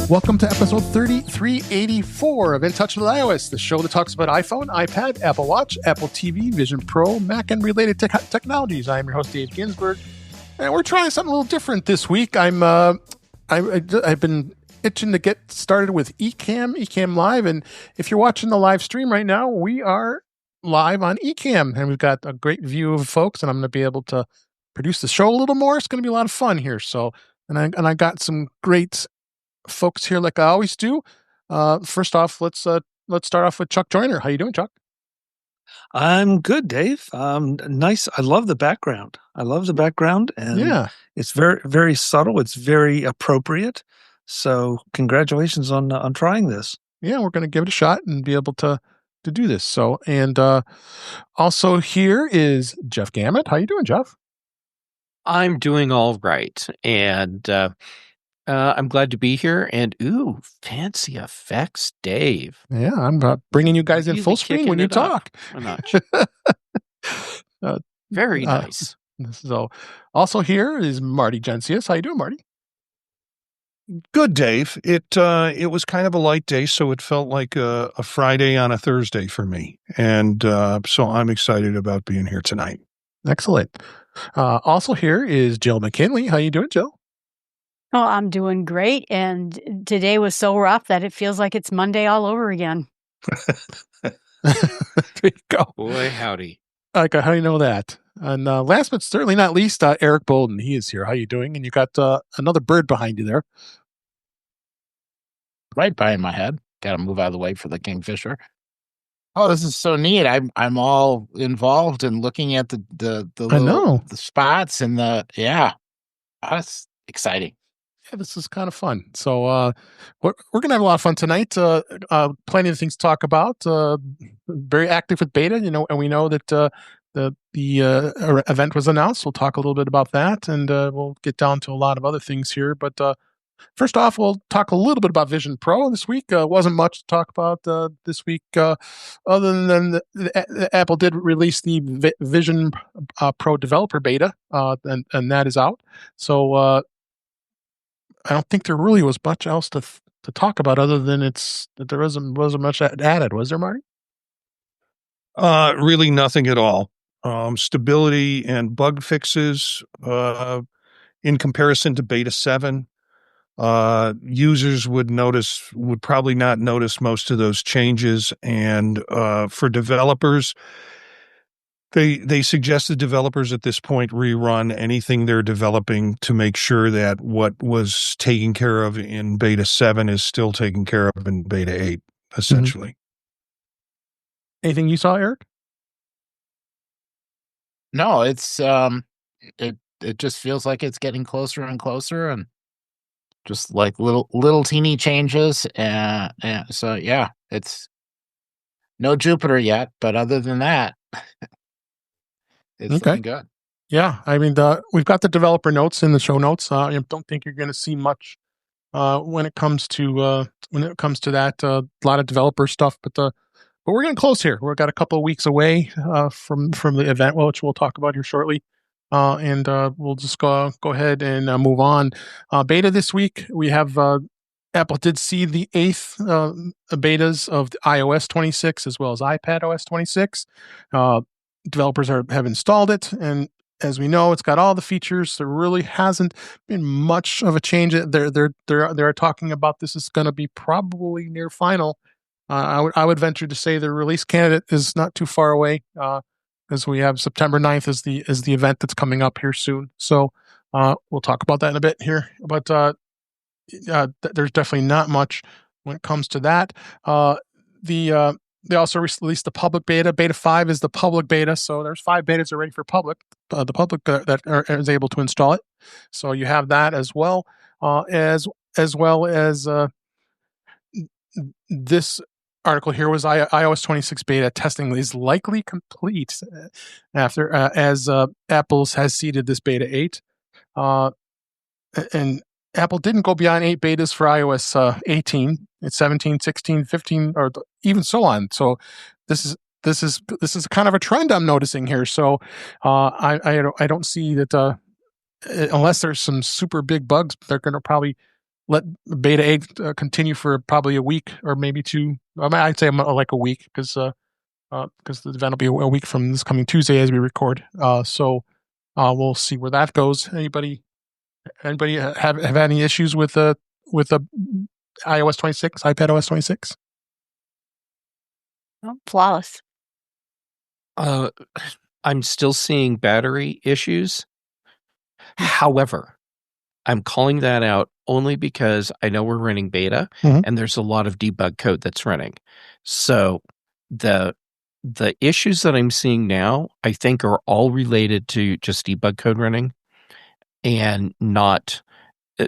Welcome to episode 3384 of In Touch with iOS, the show that talks about iPhone, iPad, Apple Watch, Apple TV, Vision Pro, Mac, and related technologies. I am your host, Dave Ginsburg, and we're trying something a little different this week. I've been itching to get started with Ecamm Live, and if you're watching the live stream right now, we are live on Ecamm, and we've got a great view of folks, and I'm going to be able to produce the show a little more. It's going to be a lot of fun here. So, and I got some great folks here like I always do. First off, let's start off with Chuck Joyner. How you doing, Chuck? I'm good, Dave. Nice. I love the background. And Yeah, it's very, very subtle. It's very appropriate. So congratulations on trying this. yeah, we're going to give it a shot and be able to do this. So, and also here is Jeff Gamet. How you doing, Jeff? I'm doing all right, and I'm glad to be here. And ooh, fancy effects, Dave. Yeah, I'm bringing you guys in Really full screen when you talk. A notch. Very nice. This is also here is Marty Jencius. How you doing, Marty? Good, Dave. It was kind of a light day, so it felt like a Friday on a Thursday for me, and so I'm excited about being here tonight. Excellent. Also here is Jill McKinley. How you doing, Jill? Oh, I'm doing great, and today was so rough that it feels like it's Monday all over again. There you go. Boy, howdy. Okay, how do you know that? And last but certainly not least, Eric Bolden. He is here. How you doing? And you got another bird behind you there. Right behind my head. Got to move out of the way for the kingfisher. Oh, this is so neat. I'm all involved in looking at the spots and that's exciting. Yeah, this is kind of fun. So we're going to have a lot of fun tonight. Plenty of things to talk about. Very active with beta, and we know that the event was announced. We'll talk a little bit about that, and we'll get down to a lot of other things here. But first off, we'll talk a little bit about Vision Pro this week. Wasn't much to talk about this week, other than the Apple did release the Vision Pro developer beta, and that is out. So I don't think there really was much else to talk about other than that there wasn't much added. Was there, Marty? Really nothing at all. Stability and bug fixes in comparison to Beta 7. Users would probably not notice most of those changes. And for developers, they suggest the developers at this point rerun anything they're developing to make sure that what was taken care of in Beta 7 is still taken care of in Beta 8, essentially. Mm-hmm. Anything you saw, Eric? No, it's it just feels like it's getting closer and closer, and just like little teeny changes. And so yeah, it's no Jupiter yet, but other than that, it's looking good. Yeah, I mean, we've got the developer notes in the show notes. I don't think you're going to see much when it comes to that. A lot of developer stuff, but we're getting close here. We've got a couple of weeks away from the event, which we'll talk about here shortly, and we'll just go ahead and move on. Beta this week, we have Apple did see the 8th betas of the iOS 26 as well as iPadOS 26. Developers have installed it, and as we know, it's got all the features. There really hasn't been much of a change. They're talking about this is going to be probably near final. I would venture to say the release candidate is not too far away, as we have September 9th as the event that's coming up here soon. So we'll talk about that in a bit here. But there's definitely not much when it comes to that. They also released the public beta. Beta 5 is the public beta, so there's 5 betas already for public. The public that is able to install it. So you have that as well, as well as this article here was iOS 26 beta testing is likely complete after as Apple has seeded this beta 8, and Apple didn't go beyond 8 betas for iOS 18. It's 17, 16, 15, or even so on. So this is kind of a trend I'm noticing here. So I don't see that unless there's some super big bugs, they're going to probably let beta 8 continue for probably a week or maybe two. I'd say like a week because the event will be a week from this coming Tuesday as we record. So we'll see where that goes. Anybody have any issues with iOS 26, iPadOS 26? Oh, flawless. I'm still seeing battery issues. However, I'm calling that out only because I know we're running beta and there's a lot of debug code that's running. So the issues that I'm seeing now, I think, are all related to just debug code running and not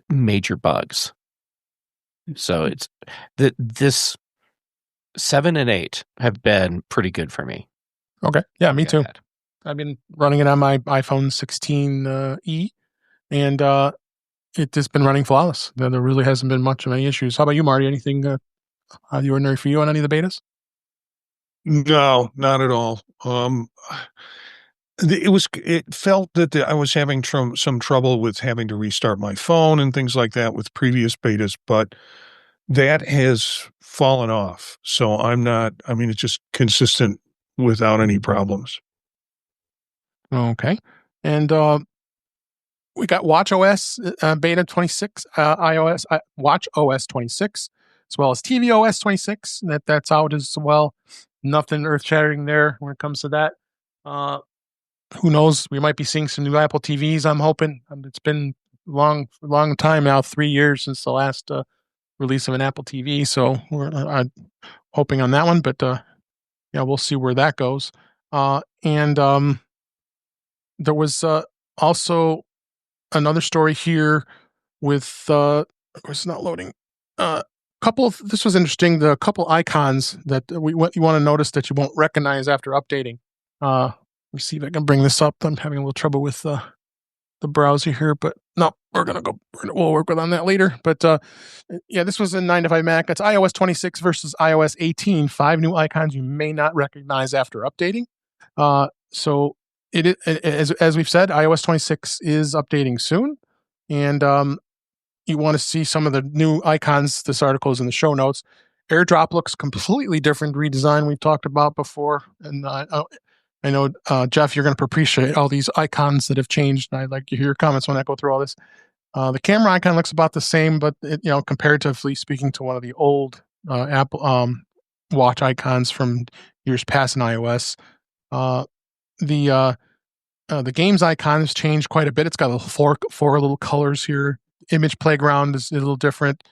major bugs. So it's this 7 and 8 have been pretty good for me. Okay. Yeah, me too. I've been running it on my iPhone 16e, and it's just been running flawless. There really hasn't been much of any issues. How about you, Marty? Anything out of the ordinary for you on any of the betas? No, not at all. It felt that I was having some trouble with having to restart my phone and things like that with previous betas, but that has fallen off. So it's just consistent without any problems. Okay. And we got watchOS beta 26, iOS watchOS 26, as well as tvOS 26. That's out as well. Nothing earth-shattering there when it comes to that. Who knows? We might be seeing some new Apple TVs. I'm hoping. It's been long time now, 3 years since the last release of an Apple TV. So we're hoping on that one. But yeah, we'll see where that goes. And there was also another story here with it's not loading. This was interesting. The couple icons that you want to notice that you won't recognize after updating. Let me see if I can bring this up. I'm having a little trouble with the browser here, but no, we'll work on that later. But yeah, this was in 9 to 5 Mac. It's iOS 26 versus iOS 18. 5 new icons you may not recognize after updating. So as we've said, iOS 26 is updating soon, and you want to see some of the new icons. This article is in the show notes. AirDrop looks completely different redesign we've talked about before, and I know, Jeff, you're going to appreciate all these icons that have changed. And I'd like to hear your comments when I go through all this. The camera icon looks about the same, but comparatively speaking to one of the old Apple Watch icons from years past in iOS, the games icon has changed quite a bit. It's got four little colors here. Image playground is a little different.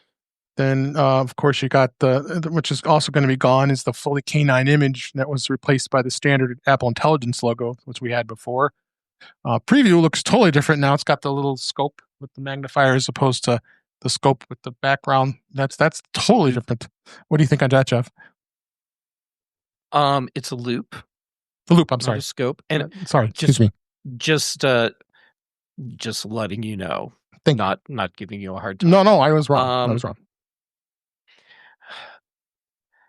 Then, of course, you got which is also going to be gone, is the fully canine image that was replaced by the standard Apple Intelligence logo, which we had before. Preview looks totally different now. It's got the little scope with the magnifier as opposed to the scope with the background. That's totally different. What do you think on that, Jeff? It's a loop. The loop. I'm sorry. A scope. And sorry. Excuse me. Just letting you know. Not giving you a hard time. No, I was wrong. I was wrong.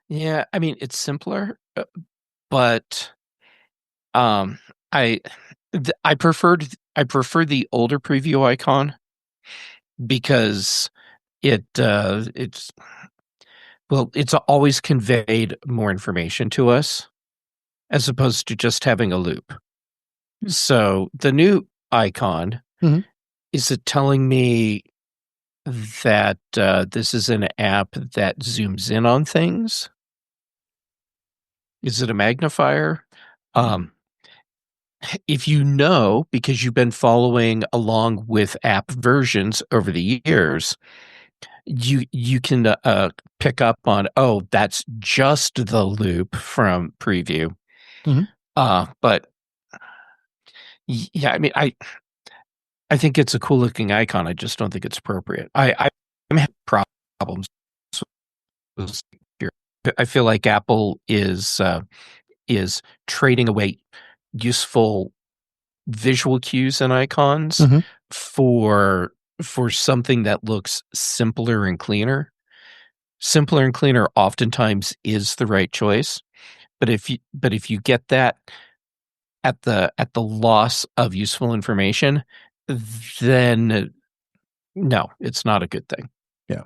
Yeah, I mean, it's simpler, but I prefer the older preview icon because it's always conveyed more information to us as opposed to just having a loop. So the new icon, is it telling me that this is an app that zooms in on things? Is it a magnifier? If you know, because you've been following along with app versions over the years, you can pick up on, that's just the loop from preview. But yeah, I mean, I think it's a cool looking icon. I just don't think it's appropriate. I'm having problems with here. I feel like Apple is trading away useful visual cues and icons for something that looks simpler and cleaner. Simpler and cleaner oftentimes is the right choice, but if you get that at the loss of useful information, then no, it's not a good thing. Yeah.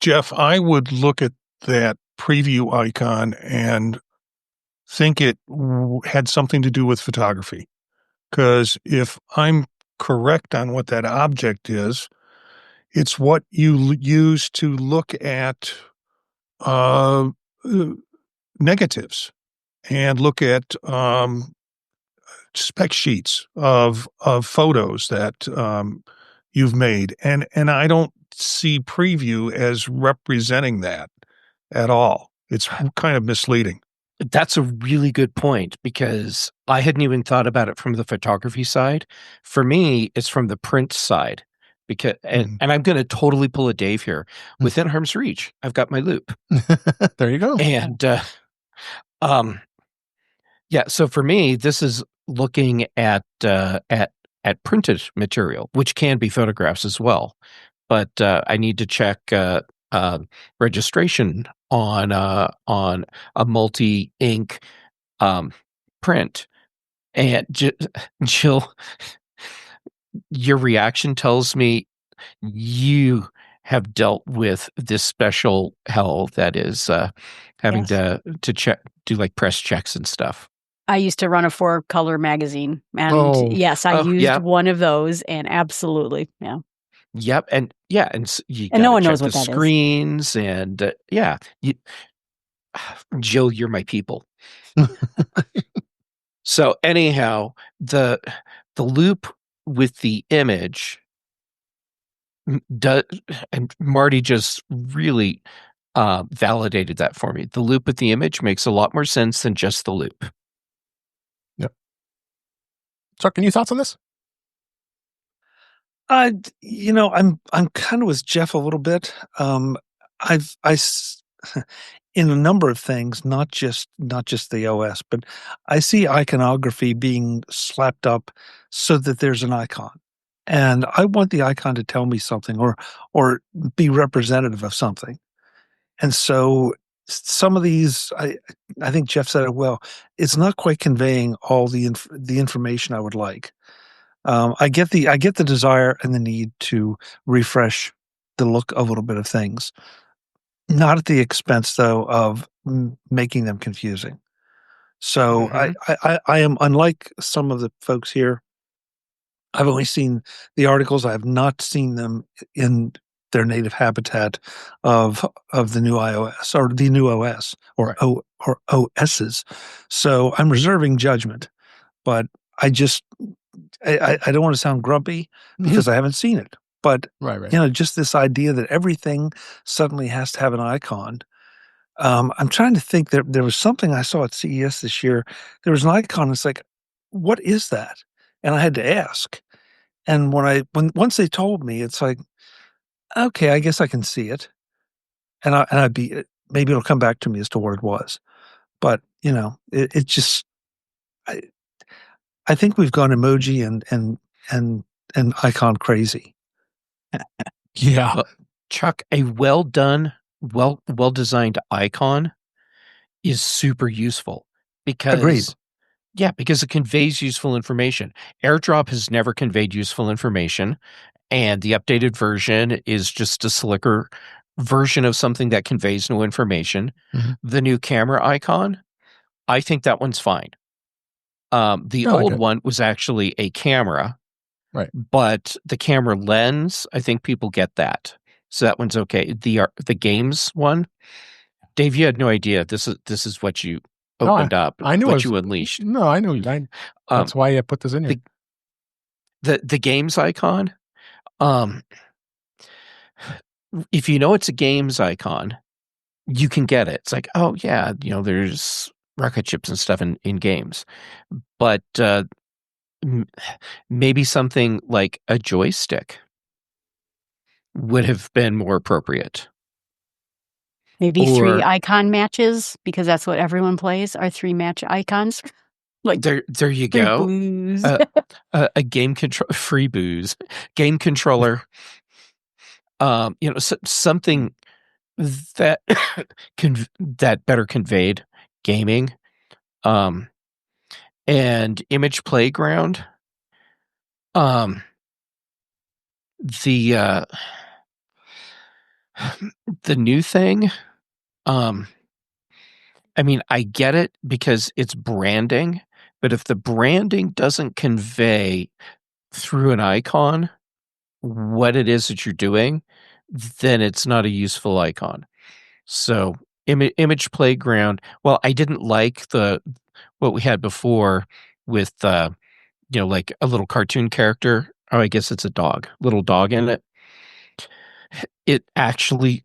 Jeff, I would look at that preview icon and think it had something to do with photography. Because if I'm correct on what that object is, it's what you use to look at uh, negatives and look at spec sheets of photos that you've made, and I don't see preview as representing that at all. It's kind of misleading. That's a really good point because I hadn't even thought about it from the photography side. For me, it's from the print side because, and I'm going to totally pull a Dave here. Within arm's reach, I've got my loop. There you go. And, yeah. So for me, this is looking at printed material, which can be photographs as well. But I need to check registration on a multi-ink print. And Jill, your reaction tells me you have dealt with this special hell that is having to check, do like press checks and stuff. I used to run a 4-color magazine, and yes, I used one of those, and absolutely, yeah. Yep, and yeah, and you and no one check knows what the that screens, and yeah, Jill, you're my people. So anyhow, the loop with the image and Marty just really validated that for me. The loop with the image makes a lot more sense than just the loop. Yep. Chuck, any thoughts on this? I'm kind of with Jeff a little bit. In a number of things, not just the OS, but I see iconography being slapped up so that there's an icon, and I want the icon to tell me something or be representative of something. And so some of these, I think Jeff said it well. It's not quite conveying all the information I would like. I get the desire and the need to refresh the look of a little bit of things, not at the expense though of making them confusing. So I am unlike some of the folks here. I've only seen the articles. I have not seen them in their native habitat of the new iOS or the new OS or OSs. So I'm reserving judgment, but I don't want to sound grumpy because I haven't seen it. But right. Just this idea that everything suddenly has to have an icon. I'm trying to think. There was something I saw at CES this year. There was an icon. It's like, what is that? And I had to ask. And once they told me, it's like, okay, I guess I can see it. And I'd be maybe it'll come back to me as to what it was. But it just I think we've gone emoji and icon crazy. Yeah. Chuck, a well done, well designed icon is super useful because Agreed. Yeah, because it conveys useful information. AirDrop has never conveyed useful information, and the updated version is just a slicker version of something that conveys no information. The new camera icon, I think that one's fine. The old one was actually a camera, right? But the camera lens, I think people get that, so that one's okay. The games one, Dave, you had no idea. This is what you opened up. I knew what you unleashed. No, I knew. That's why I put this in here. The games icon. If you know it's a games icon, you can get it. It's like, oh yeah, there's rocket ships and stuff in games, but maybe something like a joystick would have been more appropriate. Maybe 3 icon matches, because that's what everyone plays, are 3 match icons. Like there you go. Booze. A game control, free booze, game controller. Something that that better conveyed gaming. And Image Playground. The The new thing, I mean, I get it because it's branding, but if the branding doesn't convey through an icon what it is that you're doing, then it's not a useful icon. So image playground. Well, I didn't like what we had before with like a little cartoon character. Oh, I guess it's a little dog in it. It actually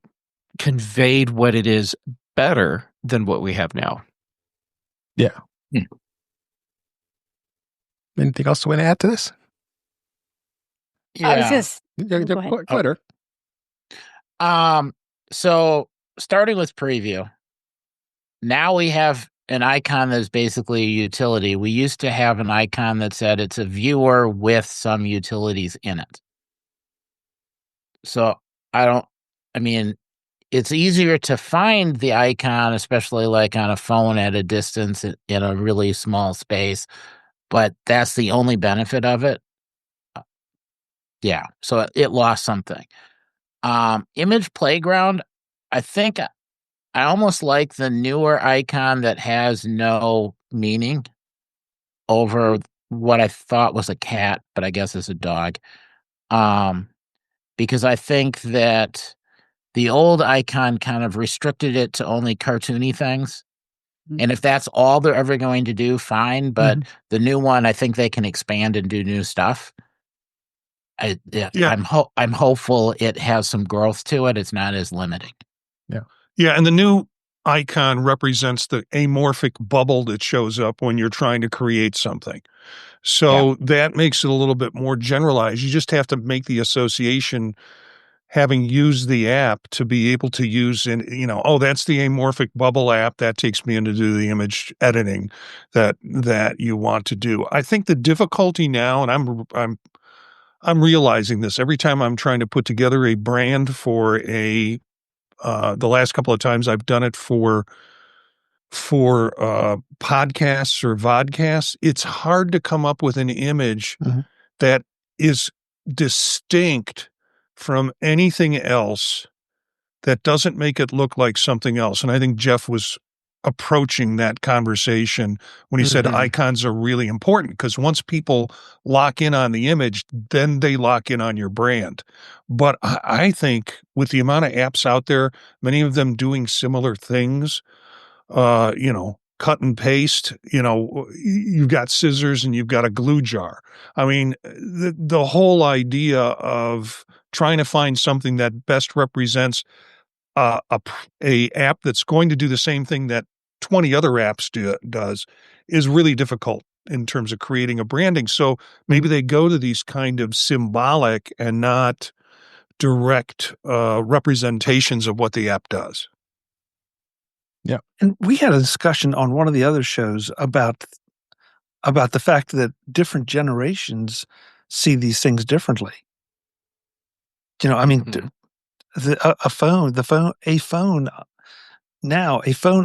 conveyed what it is better than what we have now. Yeah. Anything else you want to add to this? I was Yeah. just Go ahead. Glitter. So starting with preview, now we have an icon that's basically a utility. We used to have an icon that said it's a viewer with some utilities in it. So it's easier to find the icon, especially like on a phone at a distance in a really small space, but that's the only benefit of it. Yeah, so it lost something. Image playground, I think I almost like the newer icon that has no meaning over what I thought was a cat, but I guess it's a dog. Because I think that the old icon kind of restricted it to only cartoony things. And if that's all they're ever going to do, fine. But the new one, I think they can expand and do new stuff. I'm hopeful it has some growth to it. It's not as limiting. Yeah, and the new icon represents the amorphic bubble that shows up when you're trying to create something. So that makes it a little bit more generalized. You just have to make the association, having used the app, to be able to use that's the amorphic bubble app that takes me into do the image editing that you want to do. I think the difficulty now, and I'm realizing this every time I'm trying to put together a brand for the last couple of times I've done it for podcasts or vodcasts, it's hard to come up with an image that is distinct from anything else, that doesn't make it look like something else. And I think Jeff was approaching that conversation when he said icons are really important, because once people lock in on the image, then they lock in on your brand. But I think with the amount of apps out there, many of them doing similar things, cut and paste, you've got scissors and you've got a glue jar. I mean, the whole idea of trying to find something that best represents a app that's going to do the same thing that 20 other apps does is really difficult in terms of creating a branding. So maybe they go to these kind of symbolic and not direct representations of what the app does. Yeah. And we had a discussion on one of the other shows about the fact that different generations see these things differently. A phone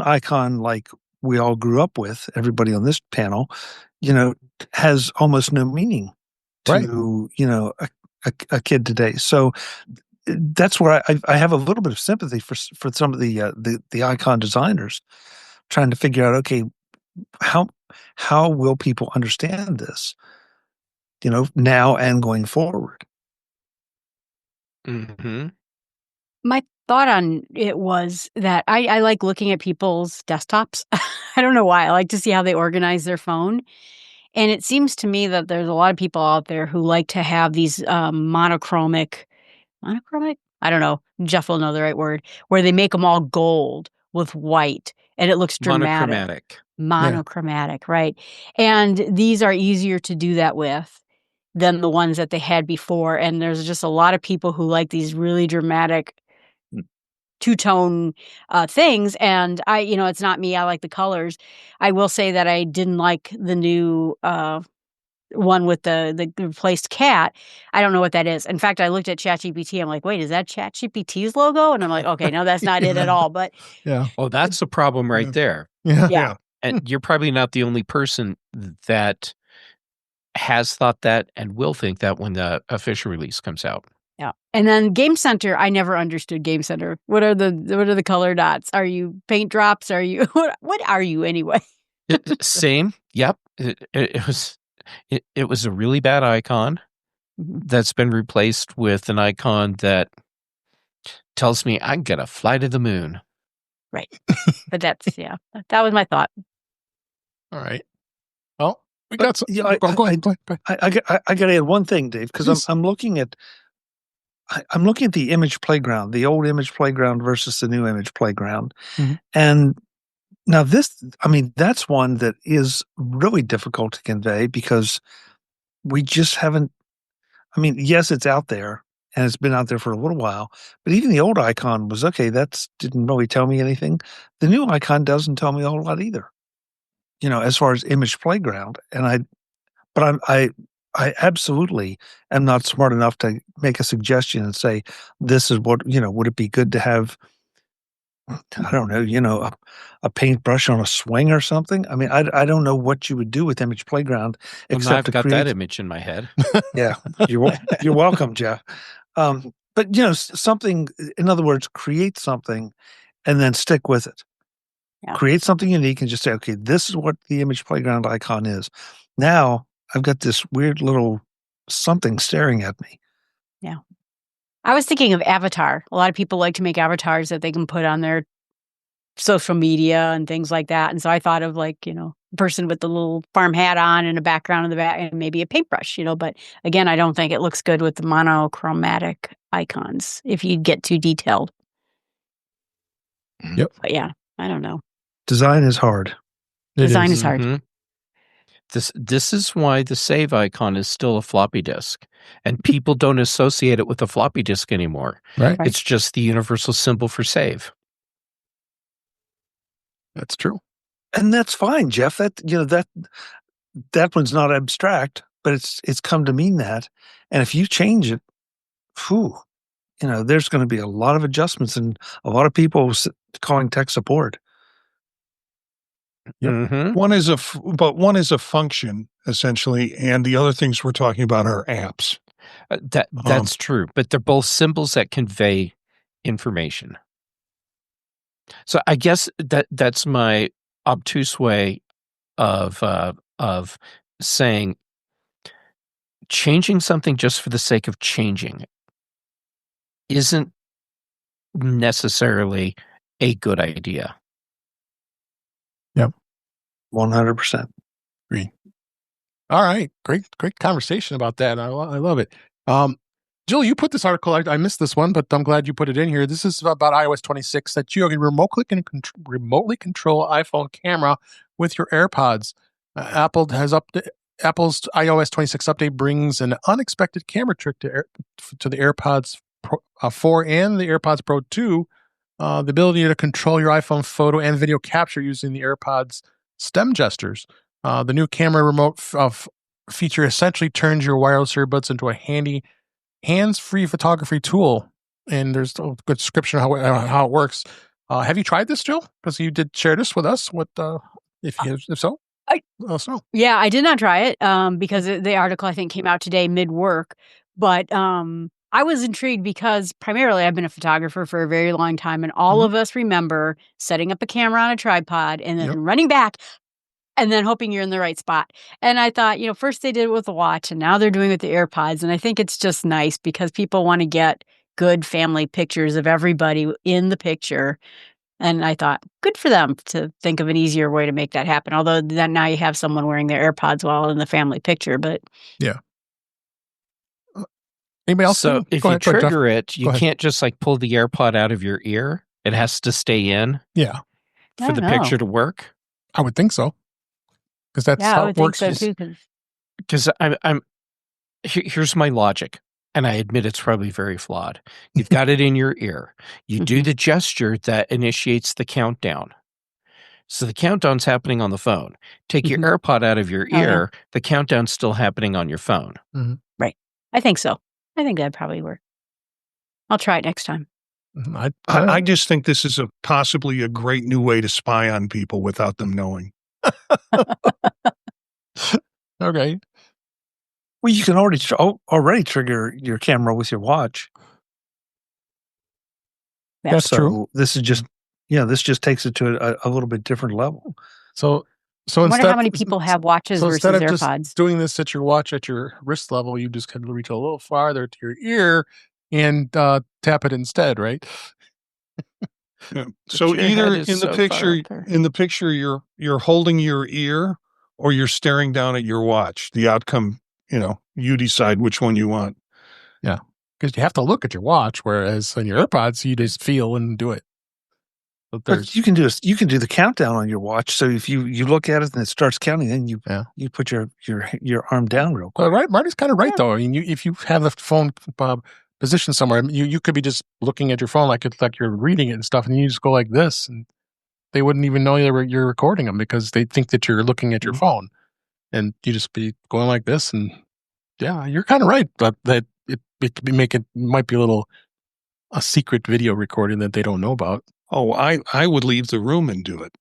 icon like we all grew up with, everybody on this panel, has almost no meaning to, a kid today. So that's where I have a little bit of sympathy for some of the icon designers trying to figure out, okay, how will people understand this, now and going forward? My thought on it was that I like looking at people's desktops. I don't know why. I like to see how they organize their phone. And it seems to me that there's a lot of people out there who like to have these monochromic? I don't know. Jeff will know the right word, where they make them all gold with white and it looks dramatic. Monochromatic, right. And these are easier to do that with than the ones that they had before. And there's just a lot of people who like these really dramatic two-tone things. And it's not me. I like the colors. I will say that I didn't like the new one with the replaced cat. I don't know what that is. In fact, I looked at ChatGPT. I'm like, wait, is that ChatGPT's logo? And I'm like, okay, no, that's not it at all. But oh, that's the problem right there. Yeah. And you're probably not the only person that has thought that and will think that when the official release comes out. Yeah. And then Game Center, I never understood Game Center. What are the color dots? Are you paint drops? Are you what are you anyway? Same. Yep. It was a really bad icon that's been replaced with an icon that tells me I can get a fly to the moon. Right. But that was my thought. All right. Well, we got some. Yeah, Go ahead. I got to add one thing, Dave, because I'm looking at the image playground, the old image playground versus the new image playground, and now that's one that is really difficult to convey because we just haven't. I mean, yes, it's out there and it's been out there for a little while, but even the old icon was okay. That didn't really tell me anything. The new icon doesn't tell me a whole lot either. As far as image playground, but I absolutely am not smart enough to make a suggestion and say, this is what, would it be good to have, I don't know, a paintbrush on a swing or something? I mean, I don't know what you would do with image playground except I've got that image in my head. Yeah. You're welcome, Jeff. But something, in other words, create something and then stick with it. Yeah. Create something unique and just say, okay, this is what the image playground icon is. Now I've got this weird little something staring at me. Yeah. I was thinking of avatar. A lot of people like to make avatars that they can put on their social media and things like that. And so I thought of a person with the little farm hat on and a background in the back and maybe a paintbrush, but again, I don't think it looks good with the monochromatic icons if you get too detailed. Yep. But yeah, I don't know. Design is hard. Design is hard. Mm-hmm. This is why the save icon is still a floppy disk, and people don't associate it with a floppy disk anymore. Right. It's just the universal symbol for save. That's true. And that's fine, Jeff. That one's not abstract, but it's come to mean that. And if you change it, there's going to be a lot of adjustments and a lot of people calling tech support. Yep. Mm-hmm. One is a function essentially, and the other things we're talking about are apps. That's true, but they're both symbols that convey information. So I guess that's my obtuse way of saying changing something just for the sake of changing isn't necessarily a good idea. Yep. 100%. Agree. All right. Great conversation about that. I love it. Jill, you put this article. I missed this one, but I'm glad you put it in here. This is about iOS 26 that you can remotely control iPhone camera with your AirPods. Apple's iOS 26 update brings an unexpected camera trick to the AirPods 4 and the AirPods Pro 2. The ability to control your iPhone photo and video capture using the AirPods stem gestures. The new camera remote feature essentially turns your wireless earbuds into a handy hands-free photography tool. And there's a good description of how it works. Have you tried this, Jill? Because you did share this with us. What if so? Let us know. Yeah, I did not try it because the article I think came out today mid-work. But I was intrigued because primarily I've been a photographer for a very long time, and all of us remember setting up a camera on a tripod and then running back and then hoping you're in the right spot. And I thought, first they did it with the watch and now they're doing it with the AirPods. And I think it's just nice because people want to get good family pictures of everybody in the picture. And I thought, good for them to think of an easier way to make that happen. Although then now you have someone wearing their AirPods while in the family picture, but yeah. Anybody else? So if you trigger it, you can't just pull the AirPod out of your ear. It has to stay in. Yeah. For the picture to work. I would think so. Because that's how it works. I would think so too. Because here's my logic, and I admit it's probably very flawed. You've got it in your ear. You do the gesture that initiates the countdown. So the countdown's happening on the phone. Take your AirPod out of your ear, the countdown's still happening on your phone. Mm-hmm. Right. I think so. I think that'd probably work. I'll try it next time. I just think this is possibly a great new way to spy on people without them knowing. Okay. Well, you can already trigger your camera with your watch. That's So true. this is just this just takes it to a little bit different level. So I wonder instead, how many people have watches so versus instead of AirPods. just doing this at your watch at your wrist level, you just kind of reach a little farther to your ear and tap it instead, right? Yeah. So your either head is in the so far picture, up there. you're holding your ear, or you're staring down at your watch. The outcome, you decide which one you want. Yeah, because you have to look at your watch, whereas on your AirPods, you just feel and do it. But you can do the countdown on your watch. So if you look at it and it starts counting, then you put your arm down real quick. Right, Marty's kind of right though. I mean, if you have the phone positioned somewhere, you could be just looking at your phone like you're reading it and stuff, and you just go like this, and they wouldn't even know you're recording them because they think that you're looking at your phone, and you just be going like this, and yeah, you're kind of right, but that it might be a secret video recording that they don't know about. Oh, I would leave the room and do it.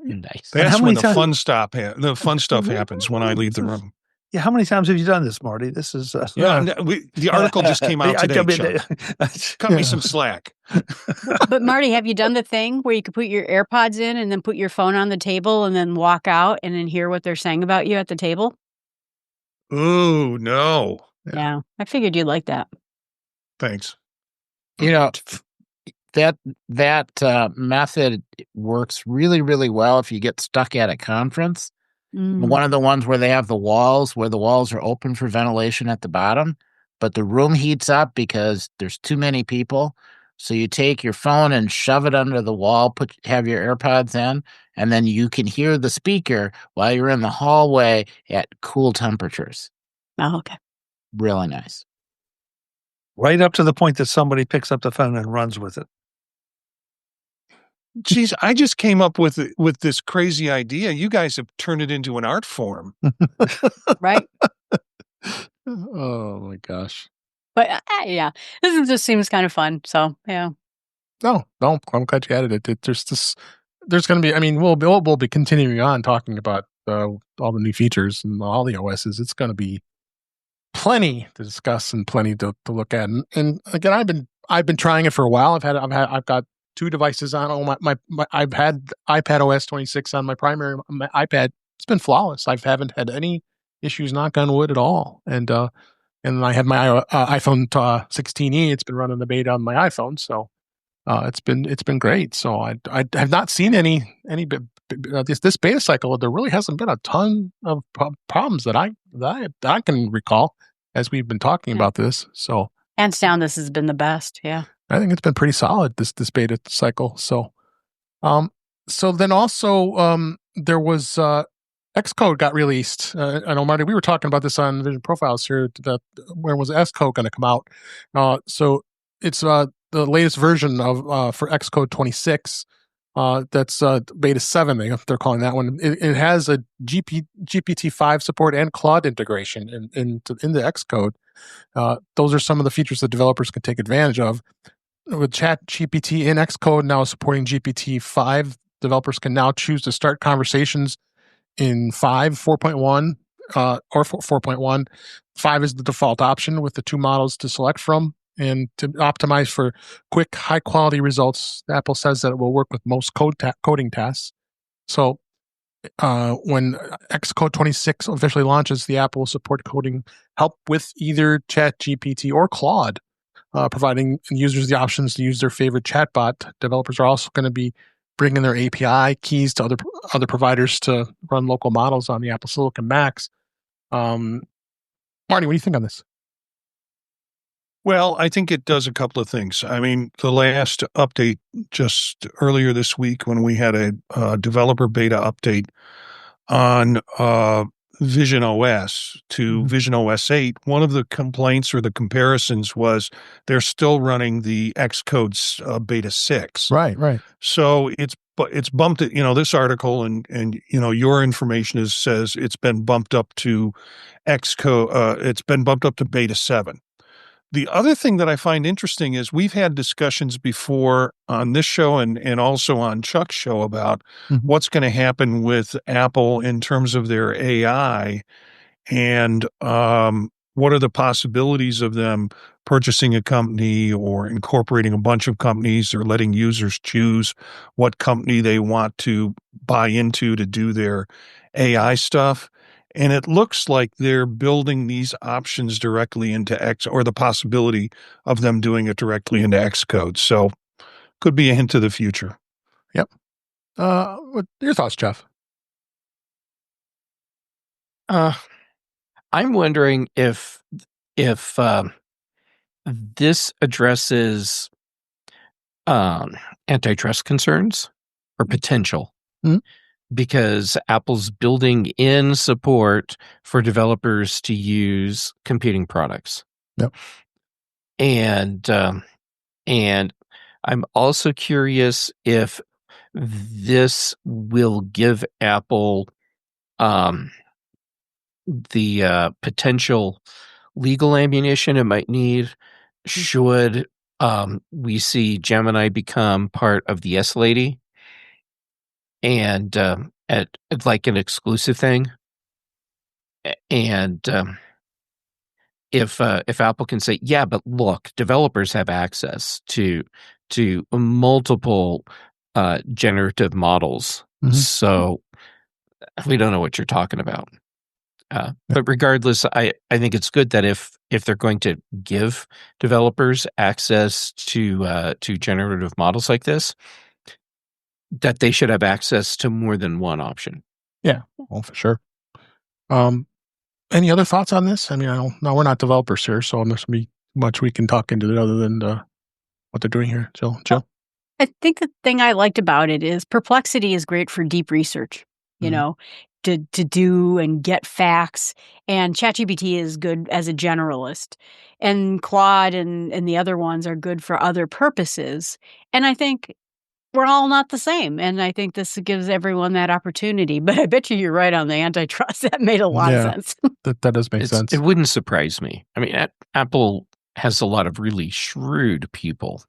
Nice. That's when the fun stuff happens when I leave the room. Yeah, how many times have you done this, Marty? This is the article just came out today. Cut me some slack. But Marty, have you done the thing where you could put your AirPods in and then put your phone on the table and then walk out and then hear what they're saying about you at the table? Ooh, no. Yeah, I figured you'd like that. Thanks. That method works really, really well if you get stuck at a conference. One of the ones where they have the walls are open for ventilation at the bottom, but the room heats up because there's too many people. So you take your phone and shove it under the wall, have your AirPods in, and then you can hear the speaker while you're in the hallway at cool temperatures. Oh, okay. Really nice. Right up to the point that somebody picks up the phone and runs with it. Geez, I just came up with this crazy idea. You guys have turned it into an art form. Right? Oh my gosh. But yeah, this just seems kind of fun. So yeah. No, I'm glad you added it. There's going to be. I mean, we'll be continuing on talking about all the new features and all the OSs. It's going to be plenty to discuss and plenty to look at. And again, I've been trying it for a while. I've got 2 devices on. I've had iPadOS 26 on my iPad. It's been flawless. I haven't had any issues, knock on wood, at all. And I have my iPhone 16e. It's been running the beta on my iPhone, so it's been great. So I have not seen any this beta cycle. There really hasn't been a ton of problems that I can recall as we've been talking about this. So hands down, this has been the best. Yeah. I think it's been pretty solid, this beta cycle. So, so then also, there was, Xcode got released. I know, Marty, we were talking about this on Vision Profiles here, where was Xcode going to come out? So it's, the latest version of, for Xcode 26. That's, beta 7, they're calling that one. It has a GPT-5 support and Claude integration in the Xcode. Those are some of the features that developers can take advantage of. With ChatGPT in Xcode now supporting GPT-5, developers can now choose to start conversations in 4.1, or 4.1. 5 is the default option with the 2 models to select from. And to optimize for quick, high-quality results, Apple says that it will work with most coding tasks. So when Xcode 26 officially launches, the app will support coding help with either ChatGPT or Claude, providing users the options to use their favorite chatbot. Developers are also going to be bringing their API keys to other providers to run local models on the Apple Silicon Macs. Marty, what do you think on this? Well, I think it does a couple of things. I mean, the last update just earlier this week when we had a developer beta update on Vision OS to Vision OS 8, one of the complaints or the comparisons was they're still running the Xcode's beta 6. Right. So it's bumped it, this article and your information says it's been bumped up to Xcode, it's been bumped up to beta 7. The other thing that I find interesting is we've had discussions before on this show and also on Chuck's show about what's going to happen with Apple in terms of their AI and what are the possibilities of them purchasing a company or incorporating a bunch of companies or letting users choose what company they want to buy into to do their AI stuff. And it looks like they're building these options directly into X, or the possibility of them doing it directly into Xcode. So could be a hint of the future. Yep. What your thoughts, Jeff? I'm wondering if this addresses antitrust concerns or potential. Because Apple's building in support for developers to use competing products. Yep. And I'm also curious if this will give Apple the potential legal ammunition it might need should we see Gemini become part of the S-Lady. And at like an exclusive thing, and if Apple can say, yeah, but look, developers have access to multiple generative models, so we don't know what you're talking about. But regardless, I think it's good that if they're going to give developers access to generative models like this, that they should have access to more than one option. Yeah, well, for sure. Any other thoughts on this? I mean, no, we're not developers here, so there must be much we can talk into it other than what they're doing here. Jill? I think the thing I liked about it is Perplexity is great for deep research, you know, to do and get facts. And ChatGPT is good as a generalist. And Claude and the other ones are good for other purposes. And I think we're all not the same. And I think this gives everyone that opportunity. But I bet you're right on the antitrust. That made a lot of sense. That does make sense. It wouldn't surprise me. I mean, Apple has a lot of really shrewd people.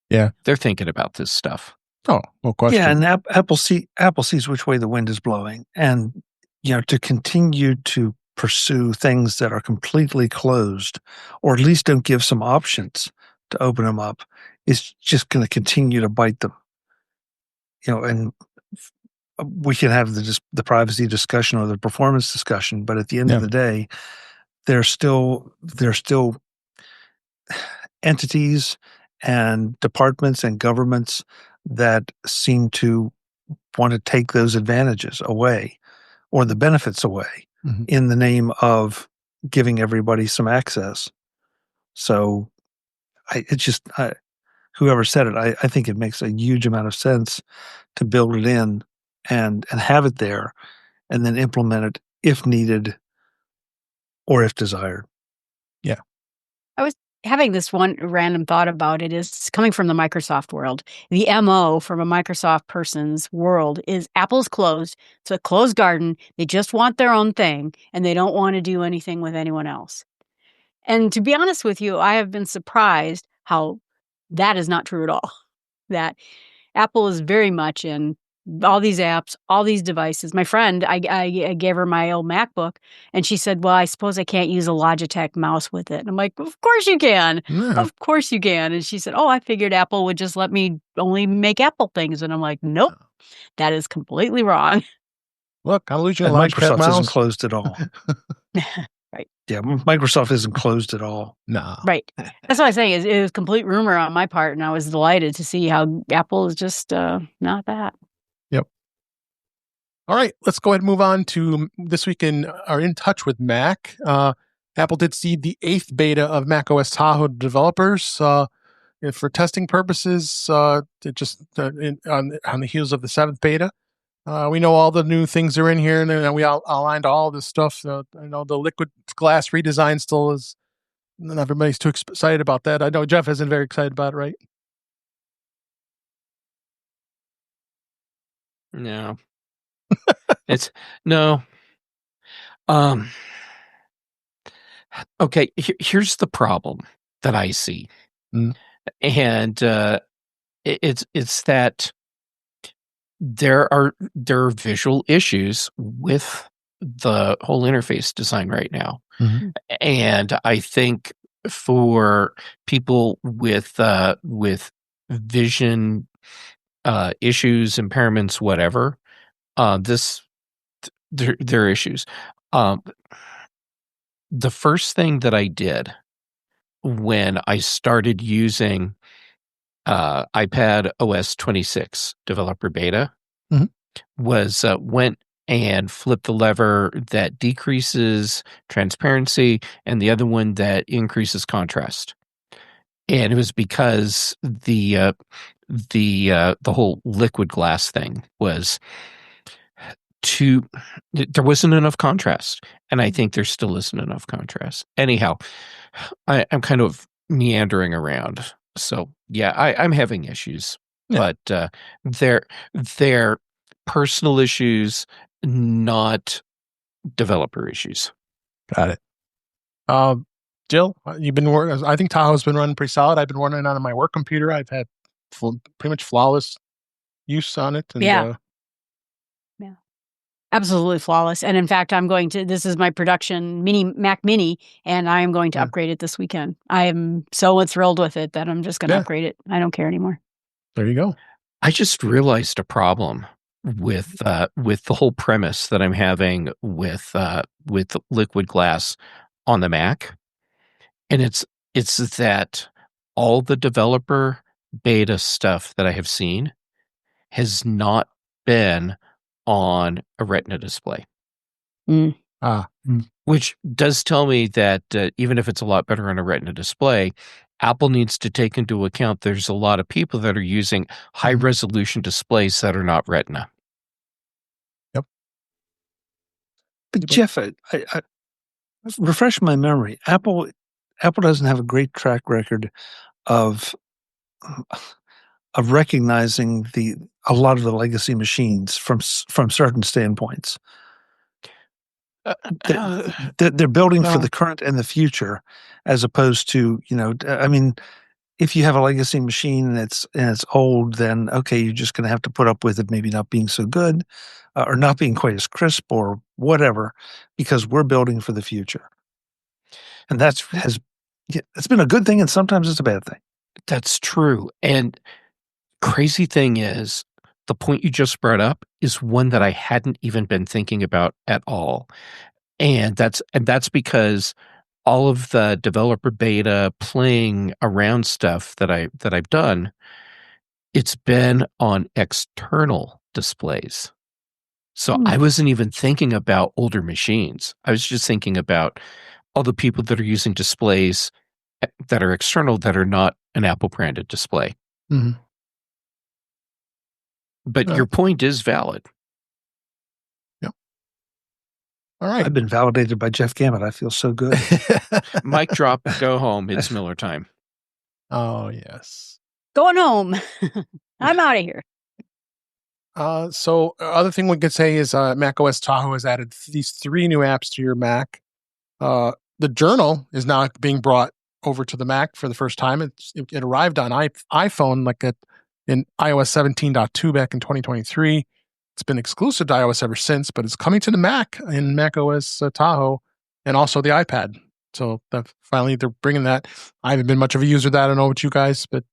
Yeah. They're thinking about this stuff. Oh, no question. Yeah, and Apple sees which way the wind is blowing. And, to continue to pursue things that are completely closed, or at least don't give some options to open them up, is just going to continue to bite them. And we can have the privacy discussion or the performance discussion, but at the end of the day, there's still entities and departments and governments that seem to want to take those advantages away or the benefits away in the name of giving everybody some access. So whoever said it, I think it makes a huge amount of sense to build it in and have it there and then implement it if needed or if desired. Yeah. I was having this one random thought about it is coming from the Microsoft world. The MO from a Microsoft person's world is Apple's closed. It's a closed garden. They just want their own thing and they don't want to do anything with anyone else. And to be honest with you, I have been surprised how that is not true at all. That Apple is very much in all these apps, all these devices. My friend, I gave her my old MacBook, and she said, well, I suppose I can't use a Logitech mouse with it. And I'm like, of course you can. Yeah. Of course you can. And she said, oh, I figured Apple would just let me only make Apple things. And I'm like, nope, that is completely wrong. Look, I'm losing a Microsoft mouse. Isn't closed at all. Right. Yeah, Microsoft isn't closed at all. No. Right. That's what I'm saying. It was complete rumor on my part, and I was delighted to see how Apple is just not that. Yep. All right, let's go ahead and move on to this week in touch with Mac. Apple did seed the 8th beta of macOS Tahoe developers for testing purposes. On the heels of the 7th beta. We know all the new things are in here, and we aligned all this stuff. I know the liquid glass redesign still is. Not everybody's too excited about that. I know Jeff isn't very excited about it, right? No. It's no. Okay, here's the problem that I see. Mm. And it's that there are visual issues with the whole interface design right now. Mm-hmm. And I think for people with vision issues, impairments, whatever, there are issues. The first thing that I did when I started using iPadOS 26 developer beta Mhm. was went and flipped the lever that decreases transparency and the other one that increases contrast. And it was because the whole liquid glass thing was there wasn't enough contrast, and I think there still isn't enough contrast. Anyhow, I'm kind of meandering around. So yeah, I'm having issues, Yeah. but they're personal issues, not developer issues. Got it. Jill, you've been working. I think Tahoe's been running pretty solid. I've been running it on my work computer. I've had pretty much flawless use on it. And, Yeah. Absolutely flawless. And in fact, this is my production Mac Mini, and I am going to upgrade it this weekend. I am so thrilled with it that I'm just going to upgrade it. I don't care anymore. There you go. I just realized a problem with the whole premise that I'm having with liquid glass on the Mac. And it's that all the developer beta stuff that I have seen has not been on a Retina display. Which does tell me that even if it's a lot better on a Retina display, Apple needs to take into account there's a lot of people that are using high-resolution displays that are not Retina. Yep. But Jeff, I refresh my memory. Apple doesn't have a great track record of recognizing a lot of the legacy machines from certain standpoints. They're building for the current and the future, as opposed to, I mean, if you have a legacy machine and it's old, then okay, you're just going to have to put up with it maybe not being so good, or not being quite as crisp or whatever, because we're building for the future. And it's been a good thing, and sometimes it's a bad thing. That's true. And crazy thing is, the point you just brought up is one that I hadn't even been thinking about at all. And that's because all of the developer beta playing around stuff that I've done, it's been on external displays. So I wasn't even thinking about older machines. I was just thinking about all the people that are using displays that are external that are not an Apple branded display. Mm-hmm. But your point is valid. Yep. All right. I've been validated by Jeff Gamet. I feel so good. Mic drop, go home. It's Miller time. Oh, yes. Going home. I'm out of here. So other thing we could say is macOS Tahoe has added these 3 new apps to your Mac. The journal is now being brought over to the Mac for the first time. It arrived on iPhone in iOS 17.2 back in 2023. It's been exclusive to iOS ever since, but it's coming to the Mac in macOS Tahoe and also the iPad. So finally they're bringing that. I haven't been much of a user of that. I don't know about you guys, but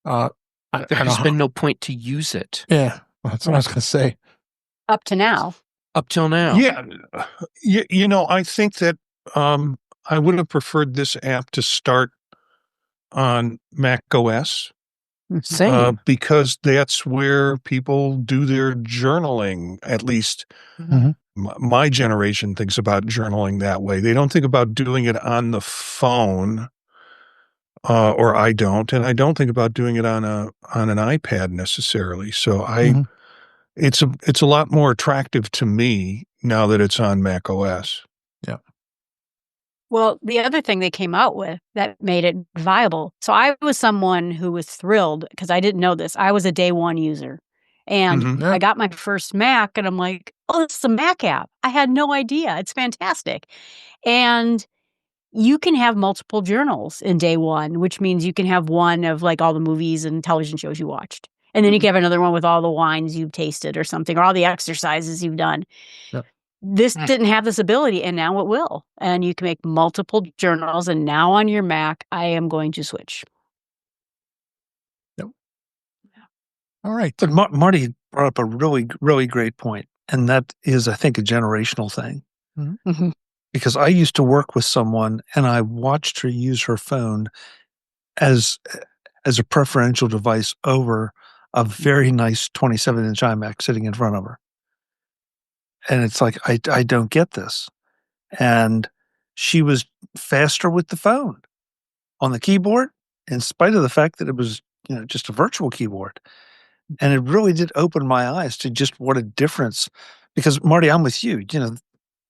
there's been no point to use it. Yeah, that's what I was going to say. Up till now. Yeah. I think that I would have preferred this app to start on Mac OS. Same. Because that's where people do their journaling, at least my generation thinks about journaling that way. They don't think about doing it on the phone, or I don't, and I don't think about doing it on an iPad necessarily. So it's a lot more attractive to me now that it's on Mac OS. Yeah. Well, the other thing they came out with that made it viable. So I was someone who was thrilled because I didn't know this. I was a day one user. And I got my first Mac and I'm like, oh, it's a Mac app. I had no idea. It's fantastic. And you can have multiple journals in day one, which means you can have one of like all the movies and television shows you watched. And then you can have another one with all the wines you've tasted or something, or all the exercises you've done. Yep. This didn't have this ability, and now it will. And you can make multiple journals. And now on your Mac, I am going to switch. Yep. All right. But Marty brought up a really, really great point, and that is, I think, a generational thing. Mm-hmm. Because I used to work with someone, and I watched her use her phone as a preferential device over a very nice 27-inch iMac sitting in front of her. And it's like, I don't get this. And she was faster with the phone on the keyboard, in spite of the fact that it was, just a virtual keyboard. And it really did open my eyes to just what a difference. Because Marty, I'm with you.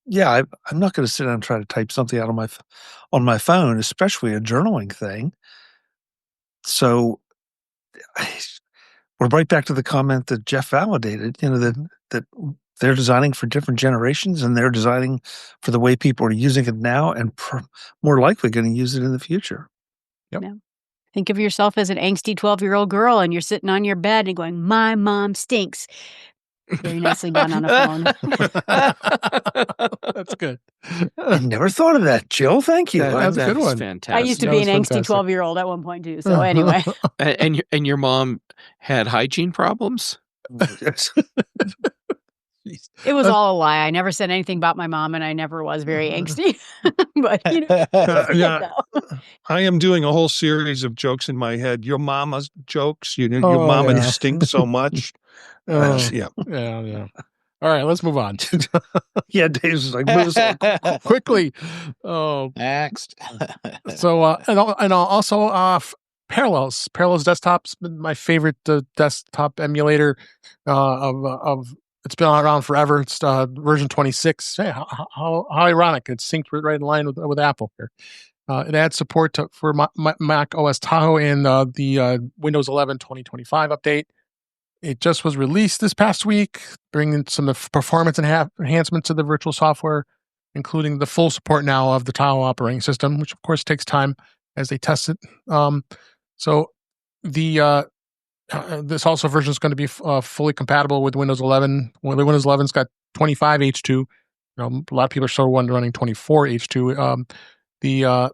Yeah, I'm not going to sit down and try to type something out on my phone, especially a journaling thing. So we're right back to the comment that Jeff validated. That they're designing for different generations, and they're designing for the way people are using it now, and more likely going to use it in the future. Yep. Yeah. Think of yourself as an angsty 12-year-old girl, and you're sitting on your bed and going, "My mom stinks." Very nicely done on a phone. That's good. I never thought of that, Jill. Thank you. That's a good one. Fantastic. I used to That be was an angsty fantastic. 12-year-old at one point too. So anyway, And your mom had hygiene problems? it was all a lie. I never said anything about my mom, and I never was very angsty. But Yeah. I am doing a whole series of jokes in my head. Your mama's jokes. Your mama yeah. stinks so much. Yeah. Yeah. All right, let's move on. Yeah, Dave's like, move us on. Quickly. Oh, Next. so and also Parallels Desktop's been my favorite desktop emulator of it's been around forever. It's version 26. Hey, how ironic! It's synced right in line with Apple here. It adds support for macOS Tahoe and the Windows 11 2025 update. It just was released this past week, bringing some performance enhancements to the virtual software, including the full support now of the Tahoe operating system, which of course takes time as they test it. So the this also version is going to be fully compatible with Windows 11. Well, Windows 11's got 25 H2. A lot of people are still running 24 H2. The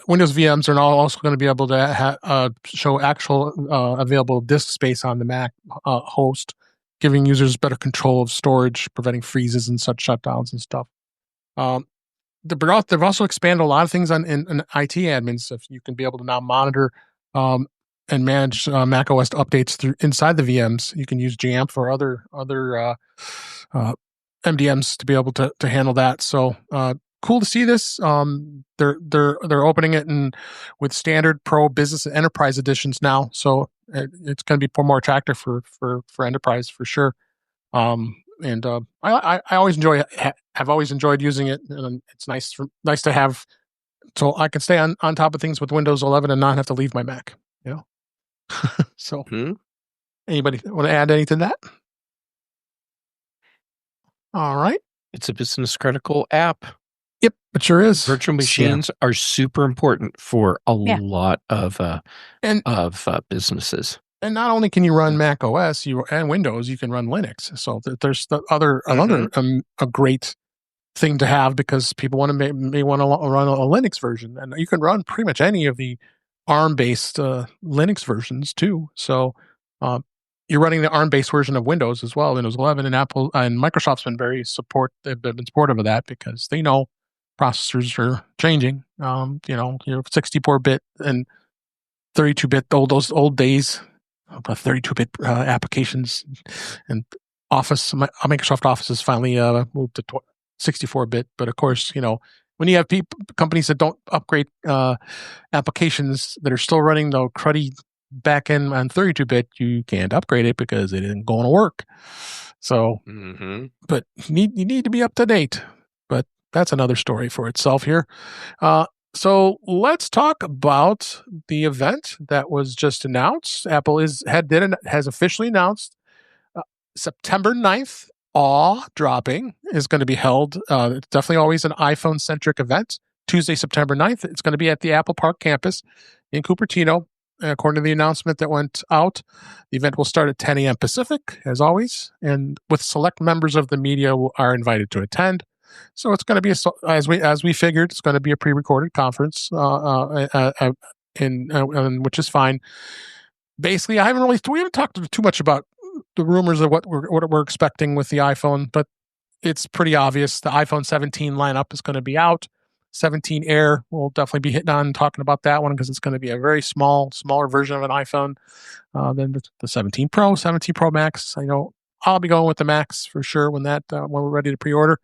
Windows VMs are now also going to be able to show actual available disk space on the Mac host, giving users better control of storage, preventing freezes and such shutdowns and stuff. They've also expanded a lot of things in IT admins. If you can be able to now monitor and manage macOS updates through inside the VMs, you can use Jamf or other MDMs to be able to handle that. So cool to see this. They're opening it with standard, pro, business, and enterprise editions now. So it's going to be more attractive for enterprise for sure. And I always have always enjoyed using it, and it's nice to have, so I can stay on top of things with Windows 11 and not have to leave my Mac. So anybody want to add anything to that? All right. It's a business critical app. Yep, it sure is. Virtual machines are super important for a lot of businesses. And not only can you run Mac OS and Windows, you can run Linux. So there's another a great thing to have, because people may want to run a Linux version, and you can run pretty much any of the ARM-based Linux versions too. So you're running the ARM-based version of Windows as well, Windows 11, and Apple and Microsoft's been they've been supportive of that, because they know processors are changing. 64-bit and 32-bit, those old days, 32-bit applications, and Microsoft Office has finally moved to 64-bit. But of course, when you have companies that don't upgrade applications that are still running the cruddy backend on 32-bit, you can't upgrade it because it isn't going to work. So, but you need to be up to date. But that's another story for itself here. So let's talk about the event that was just announced. Apple has officially announced September 9th. Awe dropping is going to be held. It's definitely always an iPhone-centric event. Tuesday, September 9th. It's going to be at the Apple Park campus in Cupertino. According to the announcement that went out, the event will start at 10 a.m. Pacific, as always, and with select members of the media are invited to attend. So it's going to be, as we figured, it's going to be a pre-recorded conference, which is fine. Basically, we haven't talked too much about the rumors of what we're expecting with the iPhone, but it's pretty obvious. The iPhone 17 lineup is going to be out. 17 Air, we'll definitely be hitting on talking about that one because it's going to be a very smaller version of an iPhone than the 17 Pro, 17 Pro Max. I know I'll be going with the Max for sure when we're ready to pre-order.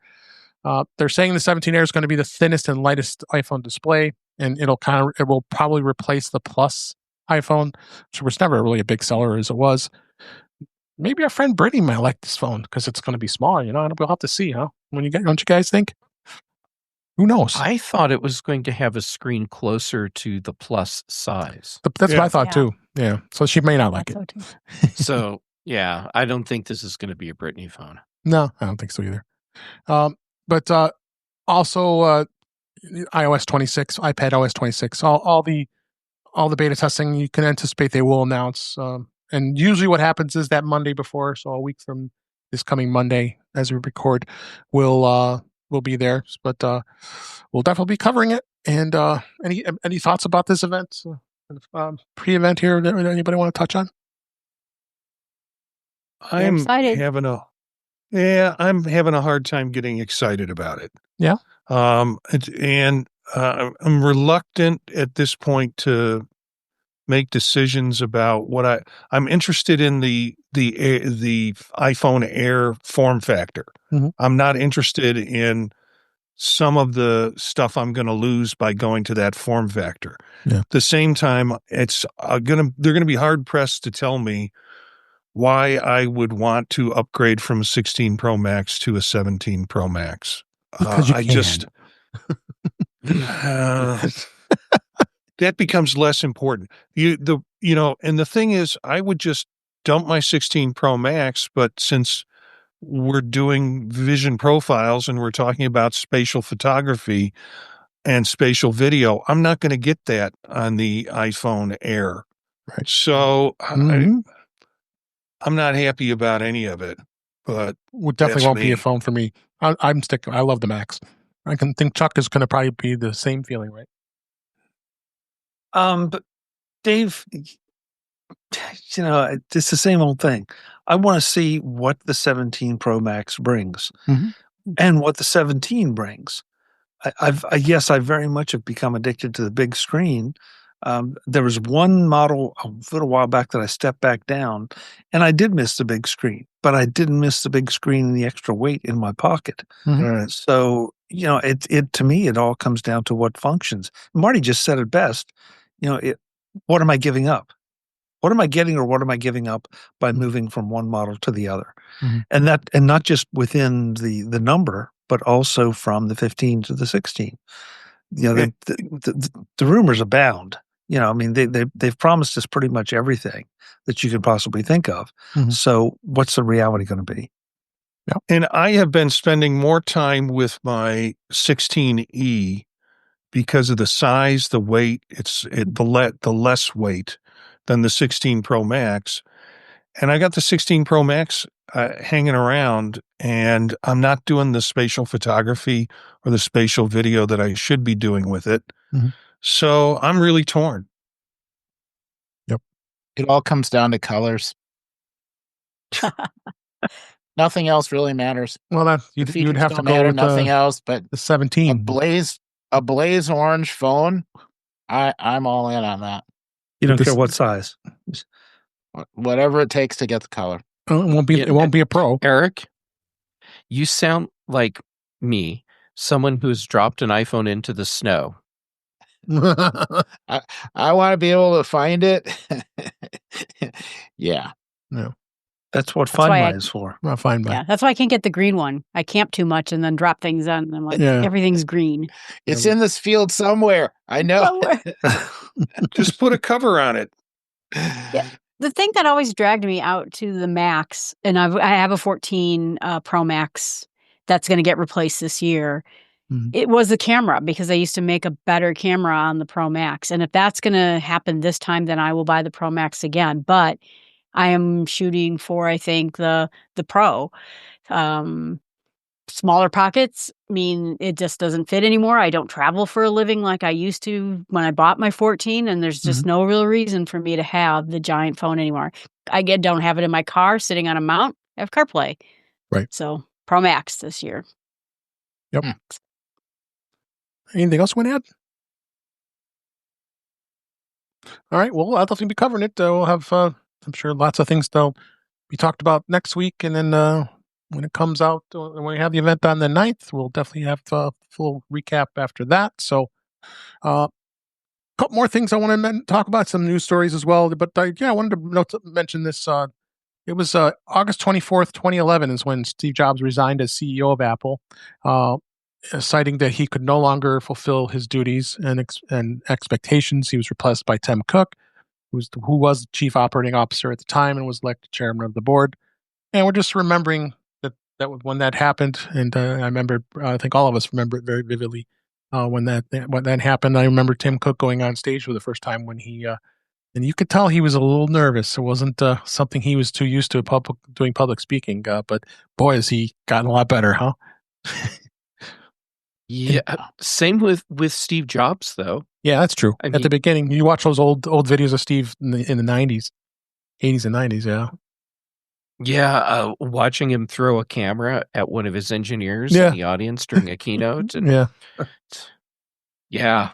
They're saying the 17 Air is going to be the thinnest and lightest iPhone display, and it will probably replace the Plus iPhone, which was never really a big seller as it was. Maybe our friend Brittany might like this phone because it's going to be smaller. We'll have to see, huh? Don't you guys think? Who knows? I thought it was going to have a screen closer to the Plus size. That's what I thought too. Yeah. So she may not like it. So yeah, I don't think this is going to be a Brittany phone. No, I don't think so either. But also iOS 26, iPadOS 26, all the beta testing you can anticipate they will announce. And usually what happens is that Monday before, so a week from this coming Monday as we record, we'll be there. But we'll definitely be covering it. And any thoughts about this event? Pre-event here that anybody want to touch on? I'm excited. having a hard time getting excited about it. Yeah. I'm reluctant at this point to make decisions about what I'm interested in the iPhone Air form factor. Mm-hmm. I'm not interested in some of the stuff I'm going to lose by going to that form factor. Yeah. At the same time, they're going to be hard pressed to tell me why I would want to upgrade from a 16 Pro Max to a 17 Pro Max. Because you can. That becomes less important. And the thing is, I would just dump my 16 Pro Max, but since we're doing vision profiles and we're talking about spatial photography and spatial video, I'm not going to get that on the iPhone Air. Right. So I'm not happy about any of it, but it definitely won't be a phone for me. I'm sticking. I love the Max. I can think Chuck is going to probably be the same feeling, right? But Dave, it's the same old thing. I want to see what the 17 Pro Max brings and what the 17 brings. I very much have become addicted to the big screen. There was one model a little while back that I stepped back down, and I did miss the big screen, but I didn't miss the big screen and the extra weight in my pocket. Mm-hmm. So, it to me, it all comes down to what functions. Marty just said it best. What am I giving up? What am I getting or what am I giving up by moving from one model to the other? Mm-hmm. And not just within the number, but also from the 15 to the 16. The rumors abound. They've promised us pretty much everything that you could possibly think of. Mm-hmm. So what's the reality going to be? Yep. And I have been spending more time with my 16E because of the size, the weight, the less weight than the 16 Pro Max. And I got the 16 Pro Max hanging around, and I'm not doing the spatial photography or the spatial video that I should be doing with it. Mm-hmm. So I'm really torn. Yep. It all comes down to colors. Nothing else really matters. Well, you'd have to go with nothing else, but the 17. A blaze orange phone. I'm all in on that. You don't care what size. Whatever it takes to get the color. It won't be a Pro. Eric, you sound like me, someone who's dropped an iPhone into the snow. I want to be able to find it. Yeah. No. That's what Find My is for. Not Find My. Yeah, that's why I can't get the green one. I camp too much and then drop things on, and I'm like, everything's green. It's in this field somewhere. I know. Just put a cover on it. Yeah. The thing that always dragged me out to the Max, and I have a 14 Pro Max that's going to get replaced this year, it was the camera, because I used to make a better camera on the Pro Max. And if that's going to happen this time, then I will buy the Pro Max again. But I am shooting for, I think, the Pro. Smaller pockets mean it just doesn't fit anymore. I don't travel for a living like I used to when I bought my 14, and there's just no real reason for me to have the giant phone anymore. I don't have it in my car sitting on a mount. I have CarPlay. Right. So Pro Max this year. Yep. Anything else you want to add? All right. Well, I'll definitely be covering it. We'll have, I'm sure, lots of things that'll be talked about next week. And then when it comes out, when we have the event on the 9th, we'll definitely have a full recap after that. So a couple more things I want to talk about, some news stories as well. But I wanted to mention this. It was August 24th, 2011 is when Steve Jobs resigned as CEO of Apple, citing that he could no longer fulfill his duties and expectations. He was replaced by Tim Cook, who was the chief operating officer at the time and was elected chairman of the board. And we're just remembering that when that happened, and I remember, I think all of us remember it very vividly when that happened. I remember Tim Cook going on stage for the first time when he, and you could tell he was a little nervous. It wasn't something he was too used to doing public speaking, but boy, has he gotten a lot better, huh? Yeah, same with Steve Jobs, though. Yeah, that's true. At the beginning, you watch those old videos of Steve in the 90s, 80s and 90s, yeah. Yeah, watching him throw a camera at one of his engineers in the audience during a keynote. And yeah.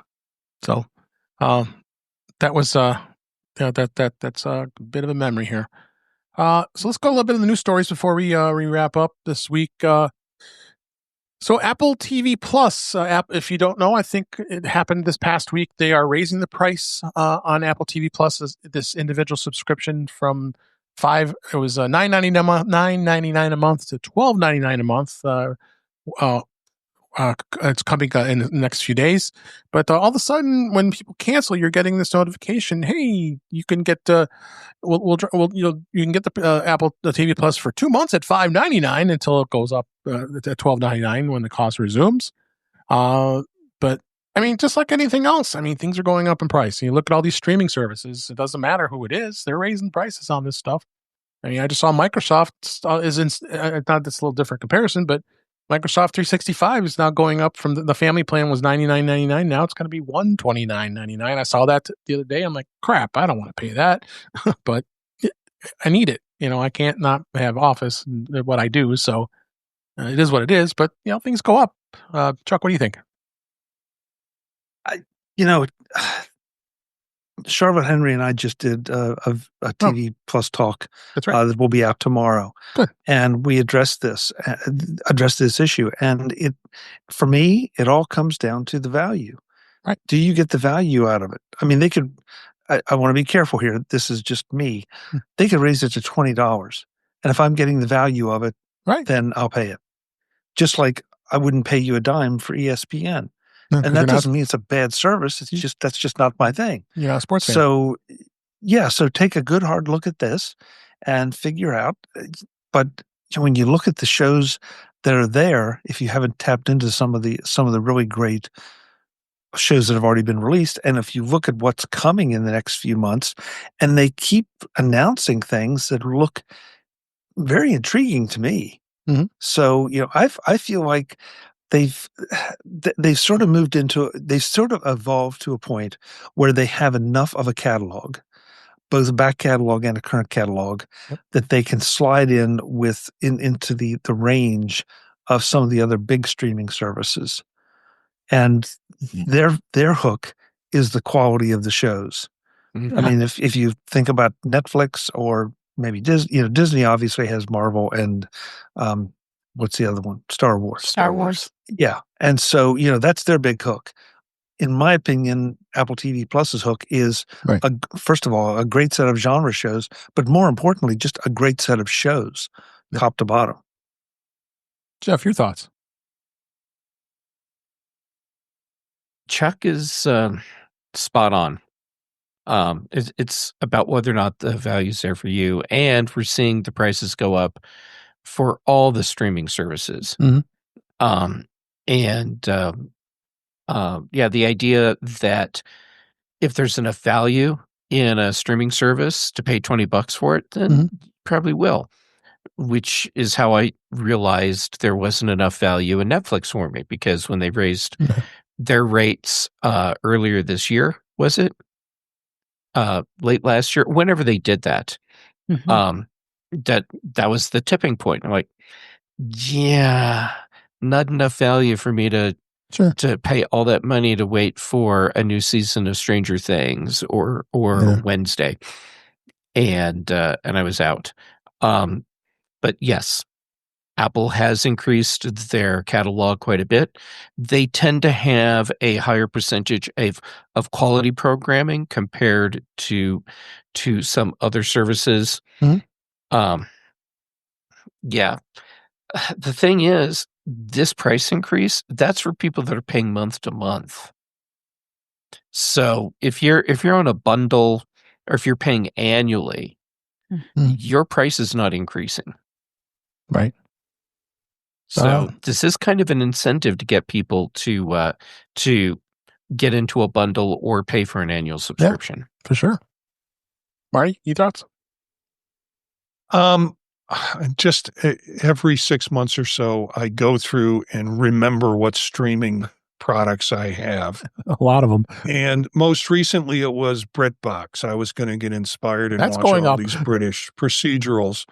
So that was that's a bit of a memory here. So let's go a little bit of the news stories before we wrap up this week. So Apple TV Plus, if you don't know, I think it happened this past week. They are raising the price on Apple TV Plus, this individual subscription from $9.99 a month to $12.99 a month. It's coming in the next few days, but all of a sudden, when people cancel, you're getting this notification: "Hey, you can get you can get the Apple TV Plus for 2 months at $5.99 until it goes up at $12.99 when the cost resumes." But I mean, just like anything else, I mean, things are going up in price. You look at all these streaming services; it doesn't matter who it is; they're raising prices on this stuff. I mean, I just saw Microsoft is not this little different comparison, but Microsoft 365 is now going up from the family plan was $99.99. Now it's going to be $129.99. I saw that the other day. I'm like, crap, I don't want to pay that, but I need it. I can't not have Office and what I do. So it is what it is. But things go up. Chuck, what do you think? Charlotte Henry and I just did a TV Plus talk. That's right. That will be out tomorrow. Good. And we addressed this issue. And for me, it all comes down to the value. Right. Do you get the value out of it? I mean, I want to be careful here. This is just me. They could raise it to $20. And if I'm getting the value of it, then I'll pay it. Just like I wouldn't pay you a dime for ESPN. And that doesn't mean it's a bad service. It's that's just not my thing. You're not a sports fan. So, so take a good hard look at this and figure out. But when you look at the shows that are there, if you haven't tapped into some of the really great shows that have already been released, and if you look at what's coming in the next few months, and they keep announcing things that look very intriguing to me. Mm-hmm. So, I feel like they've sort of evolved to a point where they have enough of a catalog, both a back catalog and a current catalog, that they can slide into the range of some of the other big streaming services. And their hook is the quality of the shows. Mm-hmm. I mean, if you think about Netflix or maybe Disney, Disney obviously has Marvel and what's the other one? Star Wars. Yeah. And so, that's their big hook. In my opinion, Apple TV Plus's hook is, first of all, a great set of genre shows, but more importantly, just a great set of shows, top to bottom. Jeff, your thoughts? Chuck is spot on. It's about whether or not the value's there for you, and we're seeing the prices go up for all the streaming services. Mm-hmm. And the idea that if there's enough value in a streaming service to pay $20 for it, then you probably will. Which is how I realized there wasn't enough value in Netflix for me, because when they raised their rates earlier this year, was it? Late last year, whenever they did that, that was the tipping point. I'm like, yeah, not enough value for me to pay all that money to wait for a new season of Stranger Things or Wednesday, and I was out. But yes, Apple has increased their catalog quite a bit. They tend to have a higher percentage of quality programming compared to some other services. The thing is, this price increase, that's for people that are paying month to month. So if you're on a bundle, or if you're paying annually, your price is not increasing. Right. So this is kind of an incentive to get people to get into a bundle or pay for an annual subscription. Yeah, for sure. Marty, you thoughts? Just every 6 months or so, I go through and remember what streaming products I have. A lot of them. And most recently, it was BritBox. I was going to get inspired and watch all these British procedurals.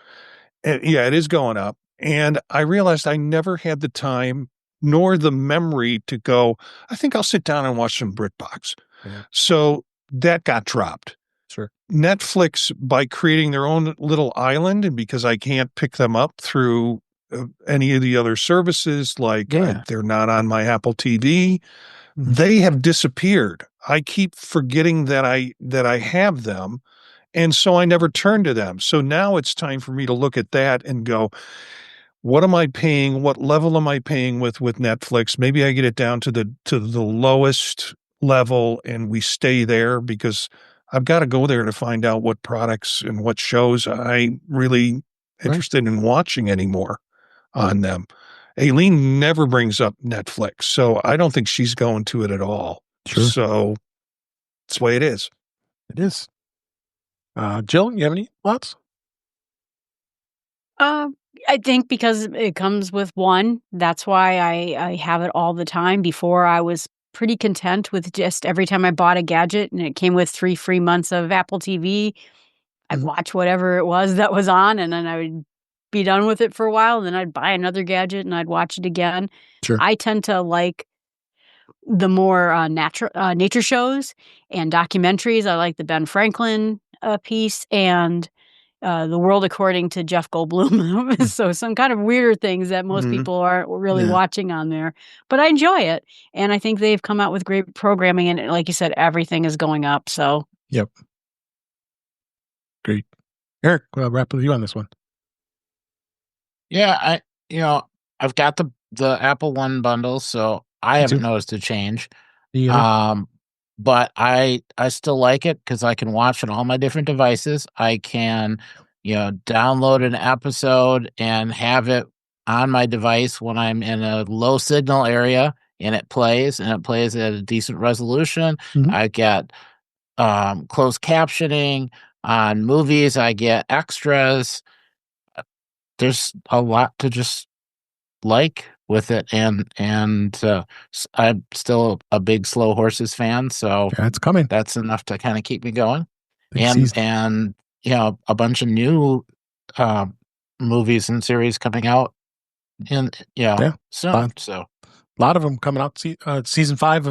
And yeah, it is going up. And I realized I never had the time nor the memory to go, I think I'll sit down and watch some BritBox. Yeah. So that got dropped. Sure. Netflix, by creating their own little island, and because I can't pick them up through any of the other services, they're not on my Apple TV, they have disappeared. I keep forgetting that I have them, and so I never turn to them. So now it's time for me to look at that and go, what am I paying? What level am I paying with Netflix? Maybe I get it down to the lowest level and we stay there, because I've got to go there to find out what products and what shows I'm really interested in watching anymore on them. Aileen never brings up Netflix, so I don't think she's going to it at all. Sure. So that's the way it is. It is. Jill, you have any thoughts? I think because it comes with one, that's why I have it all the time. Before, I was pretty content with just every time I bought a gadget and it came with 3 free months of Apple TV, I'd watch whatever it was that was on, and then I would be done with it for a while, and then I'd buy another gadget and I'd watch it again. Sure. I tend to like the more nature shows and documentaries. I like the Ben Franklin piece and The World According to Jeff Goldblum. So some kind of weirder things that most people aren't really watching on there. But I enjoy it. And I think they've come out with great programming. And like you said, everything is going up. So yep. Great. Eric, I'll wrap with you on this one. Yeah, I've got the Apple One bundle, so I haven't noticed a change. Yeah. But I still like it because I can watch on all my different devices. I can, download an episode and have it on my device when I'm in a low signal area, and it plays at a decent resolution. I get closed captioning on movies. I get extras. There's a lot to just like with it, and I'm still a big Slow Horses fan, so it's coming. That's enough to kind of keep me going. And a bunch of new movies and series coming out, and soon. So a lot of them coming out. Season 5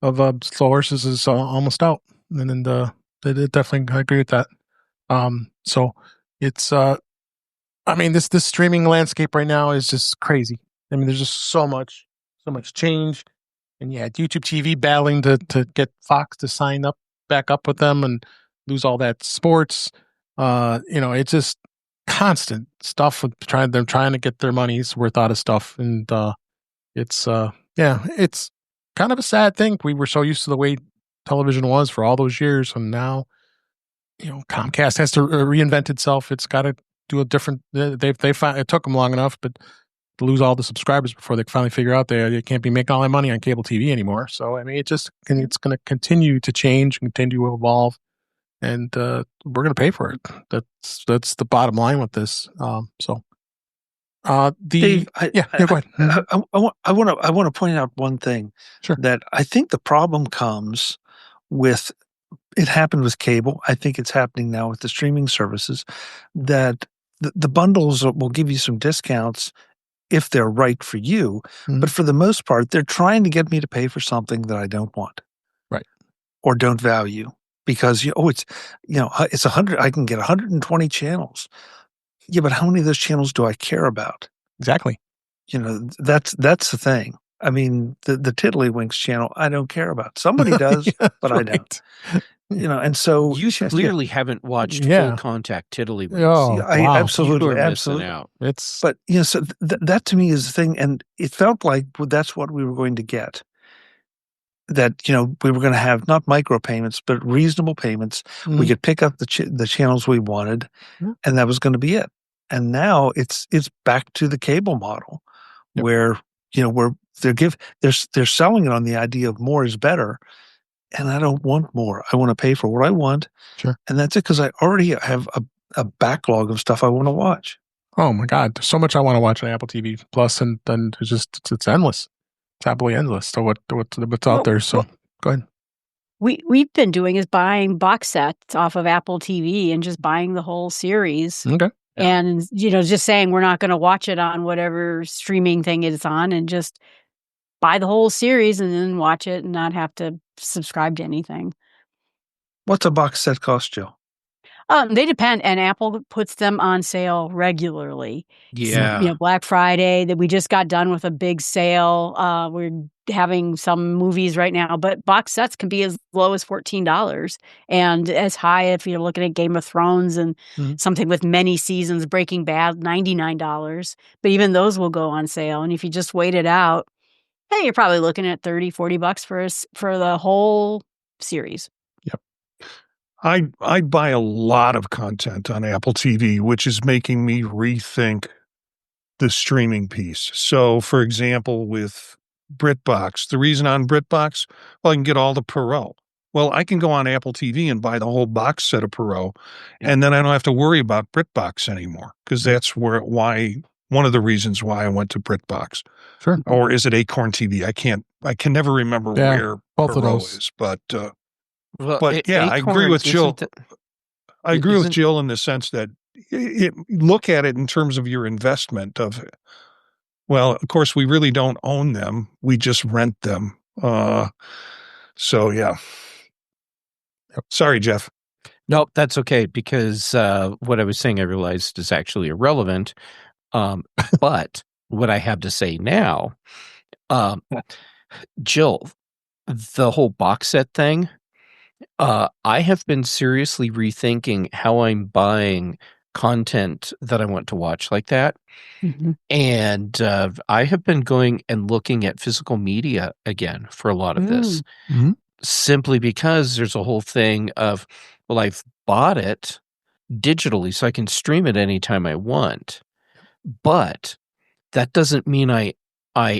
of Slow Horses is almost out, and then they definitely, I agree with that. So it's this streaming landscape right now is just crazy. I mean, there's just so much change, and YouTube TV battling to get Fox to sign back up with them and lose all that sports. It's just constant stuff with they're trying to get their money's worth out of stuff, and it's kind of a sad thing. We were so used to the way television was for all those years, and now Comcast has to reinvent itself. It's got to do a different. They find it took them long enough, but lose all the subscribers before they finally figure out they can't be making all that money on cable TV anymore. So I mean, it's going to continue to change, continue to evolve, and we're going to pay for it. That's the bottom line with this. Dave, go ahead. I want to point out one thing. Sure. That I think the problem comes with. It happened with cable. I think it's happening now with the streaming services. That the bundles will give you some discounts if they're right for you, but for the most part, they're trying to get me to pay for something that I don't want, right, or don't value, because it's 100. I can get 120 channels. Yeah, but how many of those channels do I care about? Exactly. That's the thing. I mean, the Tiddlywinks channel, I don't care about. Somebody does, but I don't. And so you clearly haven't watched Full Contact Tiddlywinks. Oh, I absolutely missing out. But so that to me is the thing, and it felt like that's what we were going to get. That we were going to have not micropayments, but reasonable payments. We could pick up the channels we wanted, and that was going to be it. And now it's back to the cable model, where they're selling it on the idea of more is better. And I don't want more. I want to pay for what I want. Sure. And that's it, because I already have a backlog of stuff I want to watch. Oh my God. There's so much I want to watch on Apple TV Plus, and then it's endless. It's absolutely endless. So what's out there? So go ahead. We've been doing is buying box sets off of Apple TV and just buying the whole series. Okay. And, just saying we're not going to watch it on whatever streaming thing it's on, and just buy the whole series and then watch it and not have to subscribe to anything. What's a box set cost, Jill? They depend, and Apple puts them on sale regularly. Yeah. So, Black Friday, that we just got done with a big sale. We're having some movies right now, but box sets can be as low as $14 and as high if you're looking at Game of Thrones and something with many seasons, Breaking Bad, $99. But even those will go on sale. And if you just wait it out, hey, you're probably looking at $30-$40 for the whole series. Yep. I buy a lot of content on Apple TV, which is making me rethink the streaming piece. So, for example, with BritBox, the reason on BritBox, I can get all the Perot. Well, I can go on Apple TV and buy the whole box set of Perot, and then I don't have to worry about BritBox anymore, because that's one of the reasons why I went to BritBox. Sure. Or is it Acorn TV? I can never remember where both of Perot those is, but Acorn, I agree with Jill. I agree with Jill in the sense that look at it in terms of your investment of, well, of course, we really don't own them. We just rent them. So, yeah. Sorry, Jeff. Nope, that's okay, because what I was saying I realized is actually irrelevant. But what I have to say now, Jill, the whole box set thing, I have been seriously rethinking how I'm buying content that I want to watch like that. And I have been going and looking at physical media again for a lot of this, simply because there's a whole thing of, well, I've bought it digitally so I can stream it anytime I want. But that doesn't mean I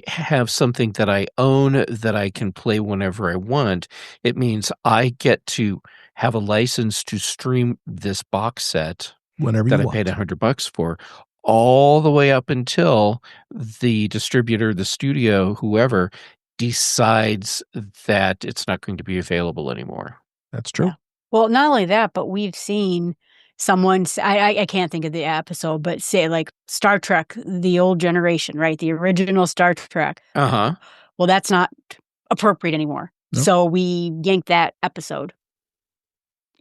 have something that I own that I can play whenever I want. It means I get to have a license to stream this box set whenever that you I paid $100 for, all the way up until the distributor, the studio, whoever decides that it's not going to be available anymore. That's true. Yeah. Well, not only that, but we've seen someone, I can't think of the episode, but say like Star Trek, the old generation, right? The original Star Trek. Uh-huh. Well, that's not appropriate anymore. Nope. So we yanked that episode.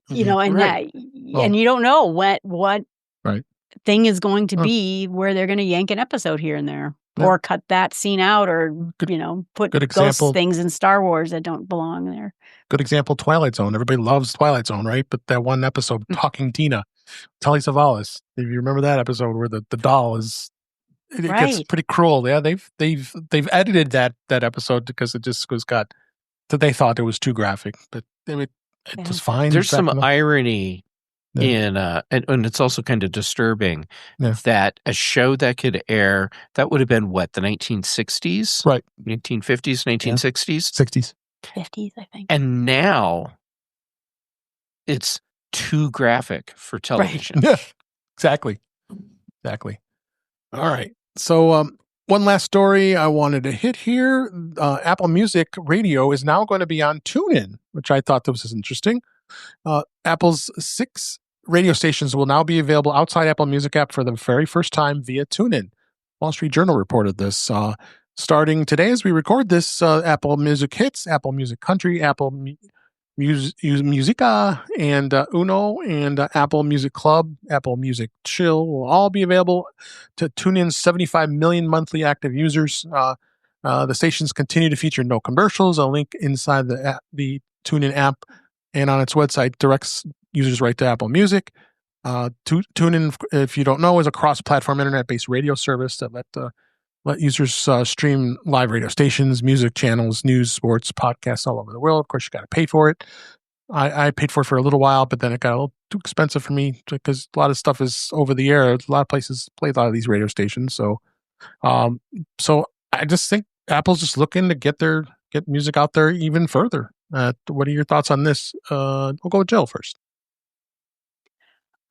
And Right. and you don't know what right. thing is going to be where they're going to yank an episode here and there, or cut that scene out, or put those things in Star Wars that don't belong there. Good example, Twilight Zone. Everybody loves Twilight Zone, right? But that one episode, Talking Tina, Telly Savalas. If you remember that episode where the doll is, it gets pretty cruel. Yeah, they've edited that episode because it just they thought it was too graphic, but it was fine. There's some irony and it's also kind of disturbing that a show that could air, that would have been what, the 1960s? Right. 1950s, 1960s? 60s. 50s, I think. And now it's too graphic for television. Yeah, exactly. All right. So one last story I wanted to hit here. Apple Music Radio is now going to be on TuneIn, which I thought this was interesting. Apple's 6 radio stations will now be available outside Apple Music app for the very first time via TuneIn. Wall Street Journal reported this. Starting today as we record this, Apple Music Hits, Apple Music Country, Apple Musica, and Uno, and Apple Music Club, Apple Music Chill will all be available to TuneIn's 75 million monthly active users. The stations continue to feature no commercials. A link inside the TuneIn app and on its website directs users right to Apple Music. TuneIn, if you don't know, is a cross-platform internet-based radio service that let users stream live radio stations, music channels, news, sports, podcasts all over the world. Of course, you got to pay for it. I paid for it for a little while, but then it got a little too expensive for me because a lot of stuff is over the air. A lot of places play a lot of these radio stations. So I just think Apple's just looking to get music out there even further. What are your thoughts on this? We'll go with Jill first.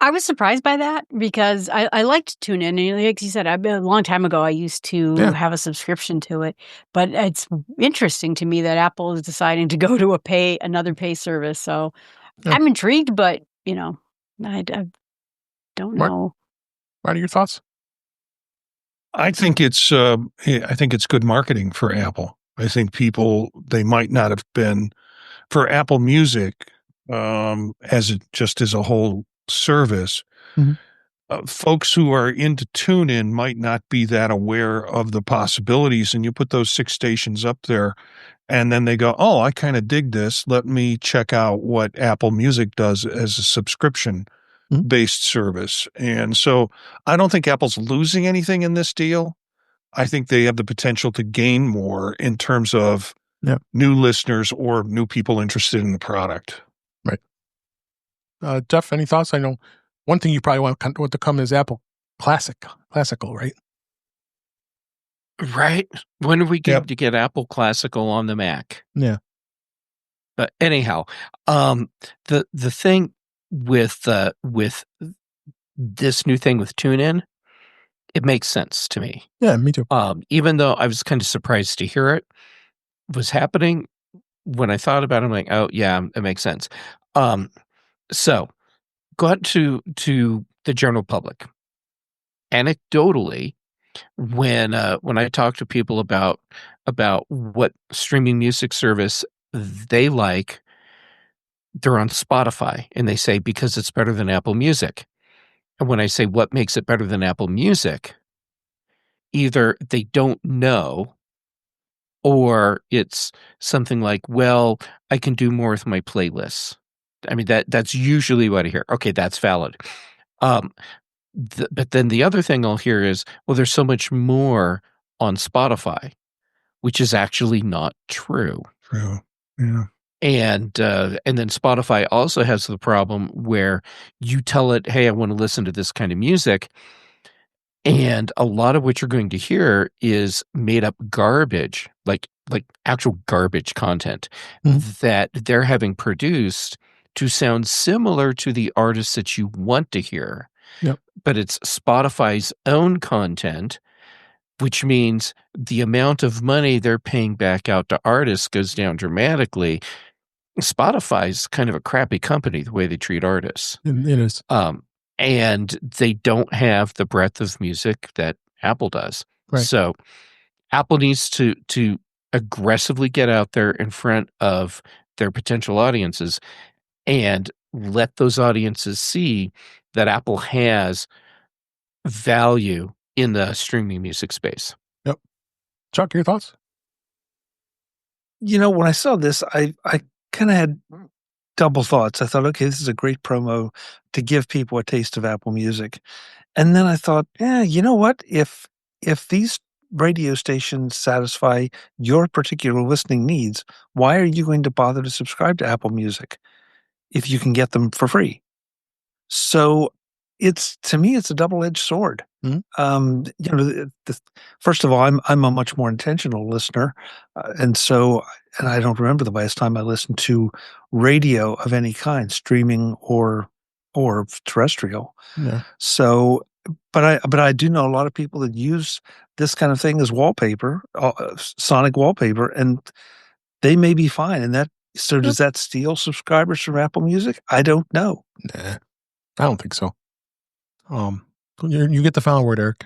I was surprised by that because I liked TuneIn. And like you said, a long time ago, I used to have a subscription to it. But it's interesting to me that Apple is deciding to go to another pay service. So I'm intrigued, but, I don't know. What are your thoughts? I think it's good marketing for Apple. I think they might not have been for Apple Music as a whole service. Mm-hmm. Folks who are into TuneIn might not be that aware of the possibilities, and you put those 6 stations up there, and then they go, "Oh, I kind of dig this. Let me check out what Apple Music does as a subscription-based service." And so, I don't think Apple's losing anything in this deal. I think they have the potential to gain more in terms of new listeners or new people interested in the product. Right. Jeff, any thoughts? I know one thing you probably want to come is Apple Classical, right? Right. When are we going to get Apple Classical on the Mac? Yeah. But anyhow, the thing with this new thing with TuneIn, it makes sense to me. Yeah, me too. Even though I was kind of surprised to hear it was happening, when I thought about it, I'm like, oh yeah, it makes sense. So go out to the general public. Anecdotally, when I talk to people about what streaming music service they like, they're on Spotify, and they say because it's better than Apple Music. And when I say what makes it better than Apple Music, either they don't know, or it's something like, well, I can do more with my playlists. I mean, that's usually what I hear. Okay, that's valid. But then the other thing I'll hear is, well, there's so much more on Spotify, which is actually not true. True. Yeah. And then Spotify also has the problem where you tell it, hey, I want to listen to this kind of music. And a lot of what you're going to hear is made up garbage, like actual garbage content that they're having produced to sound similar to the artists that you want to hear. Yep. But it's Spotify's own content, which means the amount of money they're paying back out to artists goes down dramatically. Spotify's kind of a crappy company, the way they treat artists. It is. And they don't have the breadth of music that Apple does. Right. So Apple needs to aggressively get out there in front of their potential audiences and let those audiences see that Apple has value in the streaming music space. Yep. Chuck, your thoughts? When I saw this, I kind of had double thoughts. I thought, okay, this is a great promo to give people a taste of Apple Music. And then I thought, you know what? If these radio stations satisfy your particular listening needs, why are you going to bother to subscribe to Apple Music if you can get them for free? So to me, it's a double-edged sword. Mhm. First of all, I'm a much more intentional listener, and I don't remember the last time I listened to radio of any kind, streaming or terrestrial. Yeah. So, but I do know a lot of people that use this kind of thing as wallpaper, sonic wallpaper, and they may be fine. And does that steal subscribers from Apple Music? I don't know. Nah, I don't think so. You get the final word, Eric.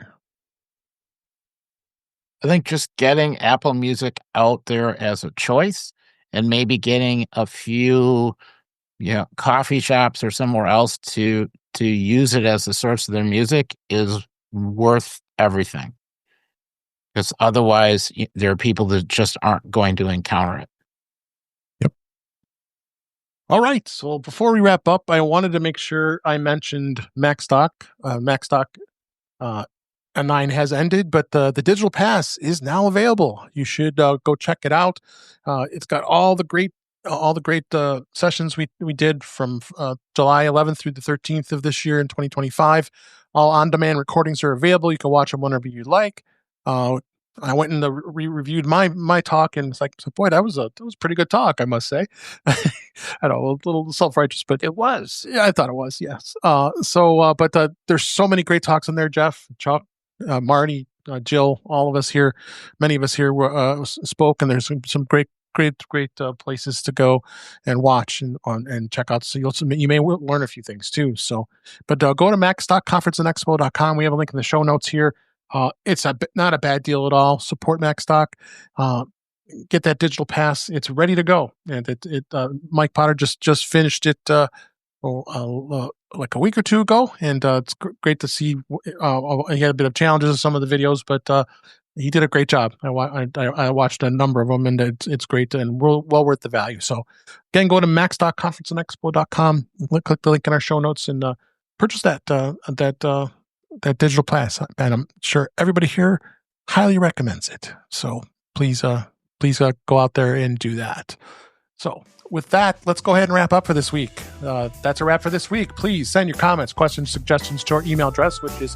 I think just getting Apple Music out there as a choice and maybe getting a few coffee shops or somewhere else to use it as the source of their music is worth everything. Because otherwise, there are people that just aren't going to encounter it. Yep. All right. So before we wrap up, I wanted to make sure I mentioned MacStock. MacStock 9 has ended, but the digital pass is now available. You should go check it out. It's got all the great sessions we did from July 11th through the 13th of this year in 2025. All on-demand recordings are available. You can watch them whenever you like. I went and reviewed my talk, and it's like, boy, that was a pretty good talk, I must say. I know, a little self-righteous, but It was. yeah, I thought it was, yes. But there's so many great talks in there, Jeff, Chuck, Marty, Jill, all of us here, many of us here spoke, and there's some great places to go and watch and check out. So you may learn a few things too. So, but go to macstockconferenceandexpo.com. We have a link in the show notes here. It's not a bad deal at all. Support MacStock. Get that digital pass. It's ready to go. And Mike Potter just finished it like a week or two ago, and it's great to see. He had a bit of challenges with some of the videos, but he did a great job. I watched a number of them, and it's great and well worth the value. So again, go to max.conferenceandexpo.com, click the link in our show notes, and purchase that digital pass. And I'm sure everybody here highly recommends it. So please go out there and do that. So with that, let's go ahead and wrap up for this week. That's a wrap for this week. Please send your comments, questions, suggestions to our email address, which is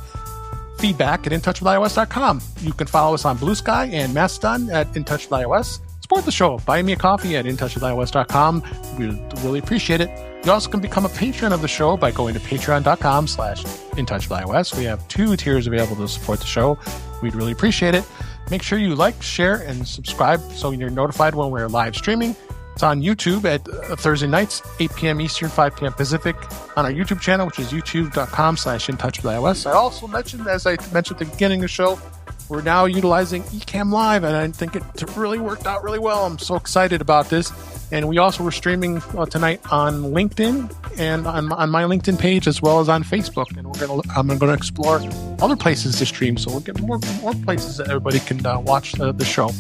feedback@intouchwithios.com. You can follow us on Blue Sky and Mastodon at InTouchWithIOS. Support the show. Buy me a coffee at intouchwithios.com. We really appreciate it. You also can become a patron of the show by going to patreon.com/intouchwithios. We have 2 tiers available to support the show. We'd really appreciate it. Make sure you like, share, and subscribe so you're notified when we're live streaming. It's on YouTube at Thursday nights, 8 p.m. Eastern, 5 p.m. Pacific, on our YouTube channel, which is youtube.com/intouchwithios. I also mentioned, as I mentioned at the beginning of the show, we're now utilizing Ecamm Live, and I think it really worked out really well. I'm so excited about this. And we also were streaming tonight on LinkedIn and on my LinkedIn page, as well as on Facebook. And I'm going to explore other places to stream, so we'll get more places that everybody can watch the show.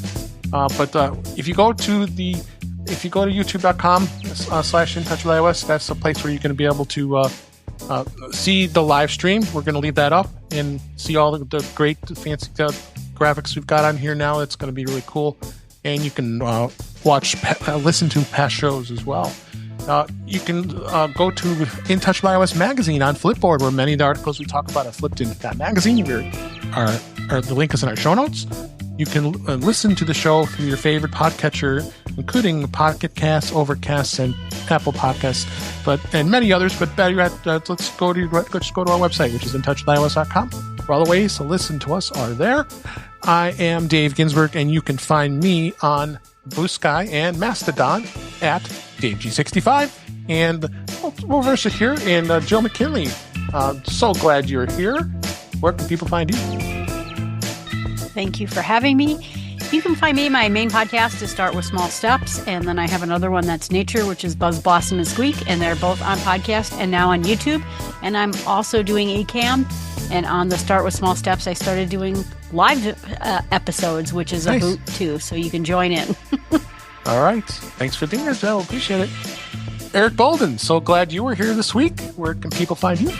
But if you go to youtube.com/intouchwithios, that's the place where you're going to be able to see the live stream. We're going to leave that up and see all the great fancy graphics we've got on here now. It's going to be really cool. And you can listen to past shows as well. You can go to In Touch with iOS magazine on Flipboard, where many of the articles we talk about are flipped in that magazine. The link is in our show notes. You can listen to the show through your favorite podcatcher, including Pocket Casts, Overcast, and Apple Podcasts, and many others. But better yet, just go to our website, which is intouchwithios.com, where all the ways to listen to us are there. I am Dave Ginsburg, and you can find me on Blue Sky and Mastodon at DaveG65. And we'll reverse it here. And Jill McKinley, so glad you're here. Where can people find you? Thank you for having me. You can find me. My main podcast is Start With Small Steps, and then I have another one that's Nature, which is Buzz, Blossom, and Squeak, and they're both on podcast and now on YouTube. And I'm also doing Ecamm, and on the Start With Small Steps, I started doing live episodes, which is nice. A hoot too, so you can join in. All right. Thanks for being here, Jill. Appreciate it. Eric Bolden, so glad you were here this week. Where can people find you?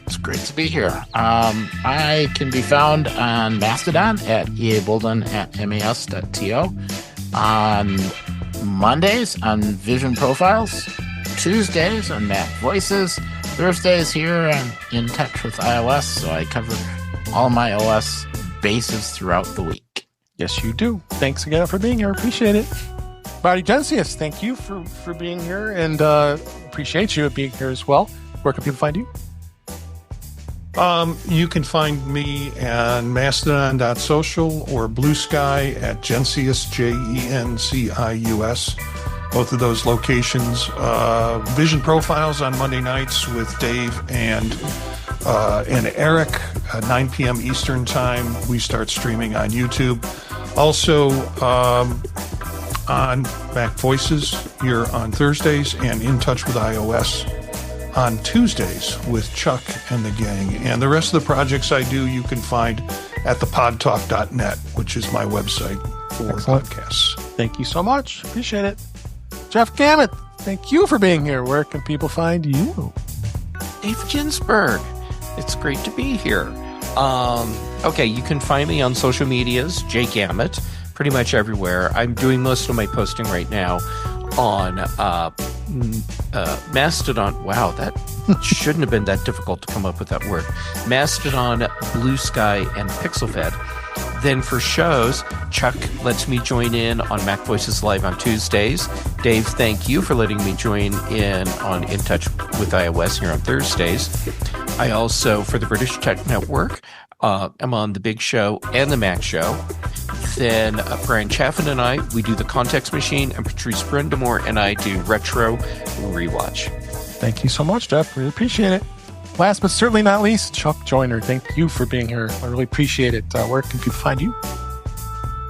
It's great to be here. I can be found on Mastodon at eabolden@mas.to. On Mondays on Vision Profiles, Tuesdays on Mac Voices, Thursdays here and In Touch with iOS, so I cover all my OS bases throughout the week. Yes, you do. Thanks again for being here. Appreciate it. Marty Jencius, thank you for being here, and appreciate you being here as well. Where can people find you? You can find me on mastodon.social or Blue Sky at Jencius, Jencius. Both of those locations. Vision Profiles on Monday nights with Dave and Eric at 9 p.m. Eastern Time. We start streaming on YouTube. Also on Mac Voices here on Thursdays, and In Touch with iOS on Tuesdays with Chuck and the gang. And the rest of the projects I do you can find at thepodtalk.net, which is my website for podcasts. Thank you so much. Appreciate it. Jeff Gamet, thank you for being here. Where can people find you? Dave Ginsburg. It's great to be here. Okay, you can find me on social medias, Gamet, pretty much everywhere. I'm doing most of my posting right now on Mastodon. Wow, that shouldn't have been that difficult to come up with that word. Mastodon, Blue Sky, and PixelFed. Then for shows, Chuck lets me join in on Mac Voices Live on Tuesdays. Dave, thank you for letting me join in on In Touch with iOS here on Thursdays. I also, for the British Tech Network, am on The Big Show and The Mac Show. Then Brian Chaffin and I, we do The Context Machine, and Patrice Brendamore and I do Retro Rewatch. Thank you so much, Jeff. Really appreciate it. Last but certainly not least, Chuck Joyner. Thank you for being here. I really appreciate it. Where can people find you?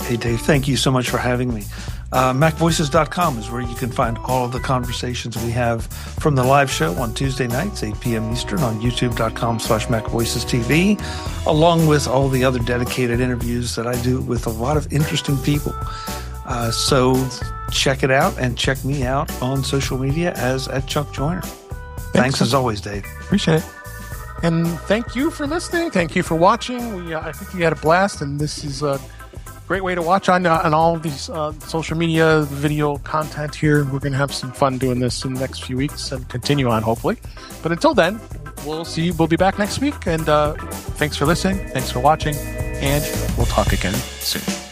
Hey, Dave, thank you so much for having me. MacVoices.com is where you can find all of the conversations we have from the live show on Tuesday nights, 8 p.m. Eastern, on youtube.com/MacVoicesTV, along with all the other dedicated interviews that I do with a lot of interesting people. So check it out and check me out on social media as at Chuck Joyner. Thanks as always, Dave. Appreciate it. And thank you for listening. Thank you for watching. I think you had a blast, and this is a great way to watch on all of these social media video content here. We're going to have some fun doing this in the next few weeks and continue on, hopefully. But until then, we'll be back next week. And thanks for listening. Thanks for watching. And we'll talk again soon.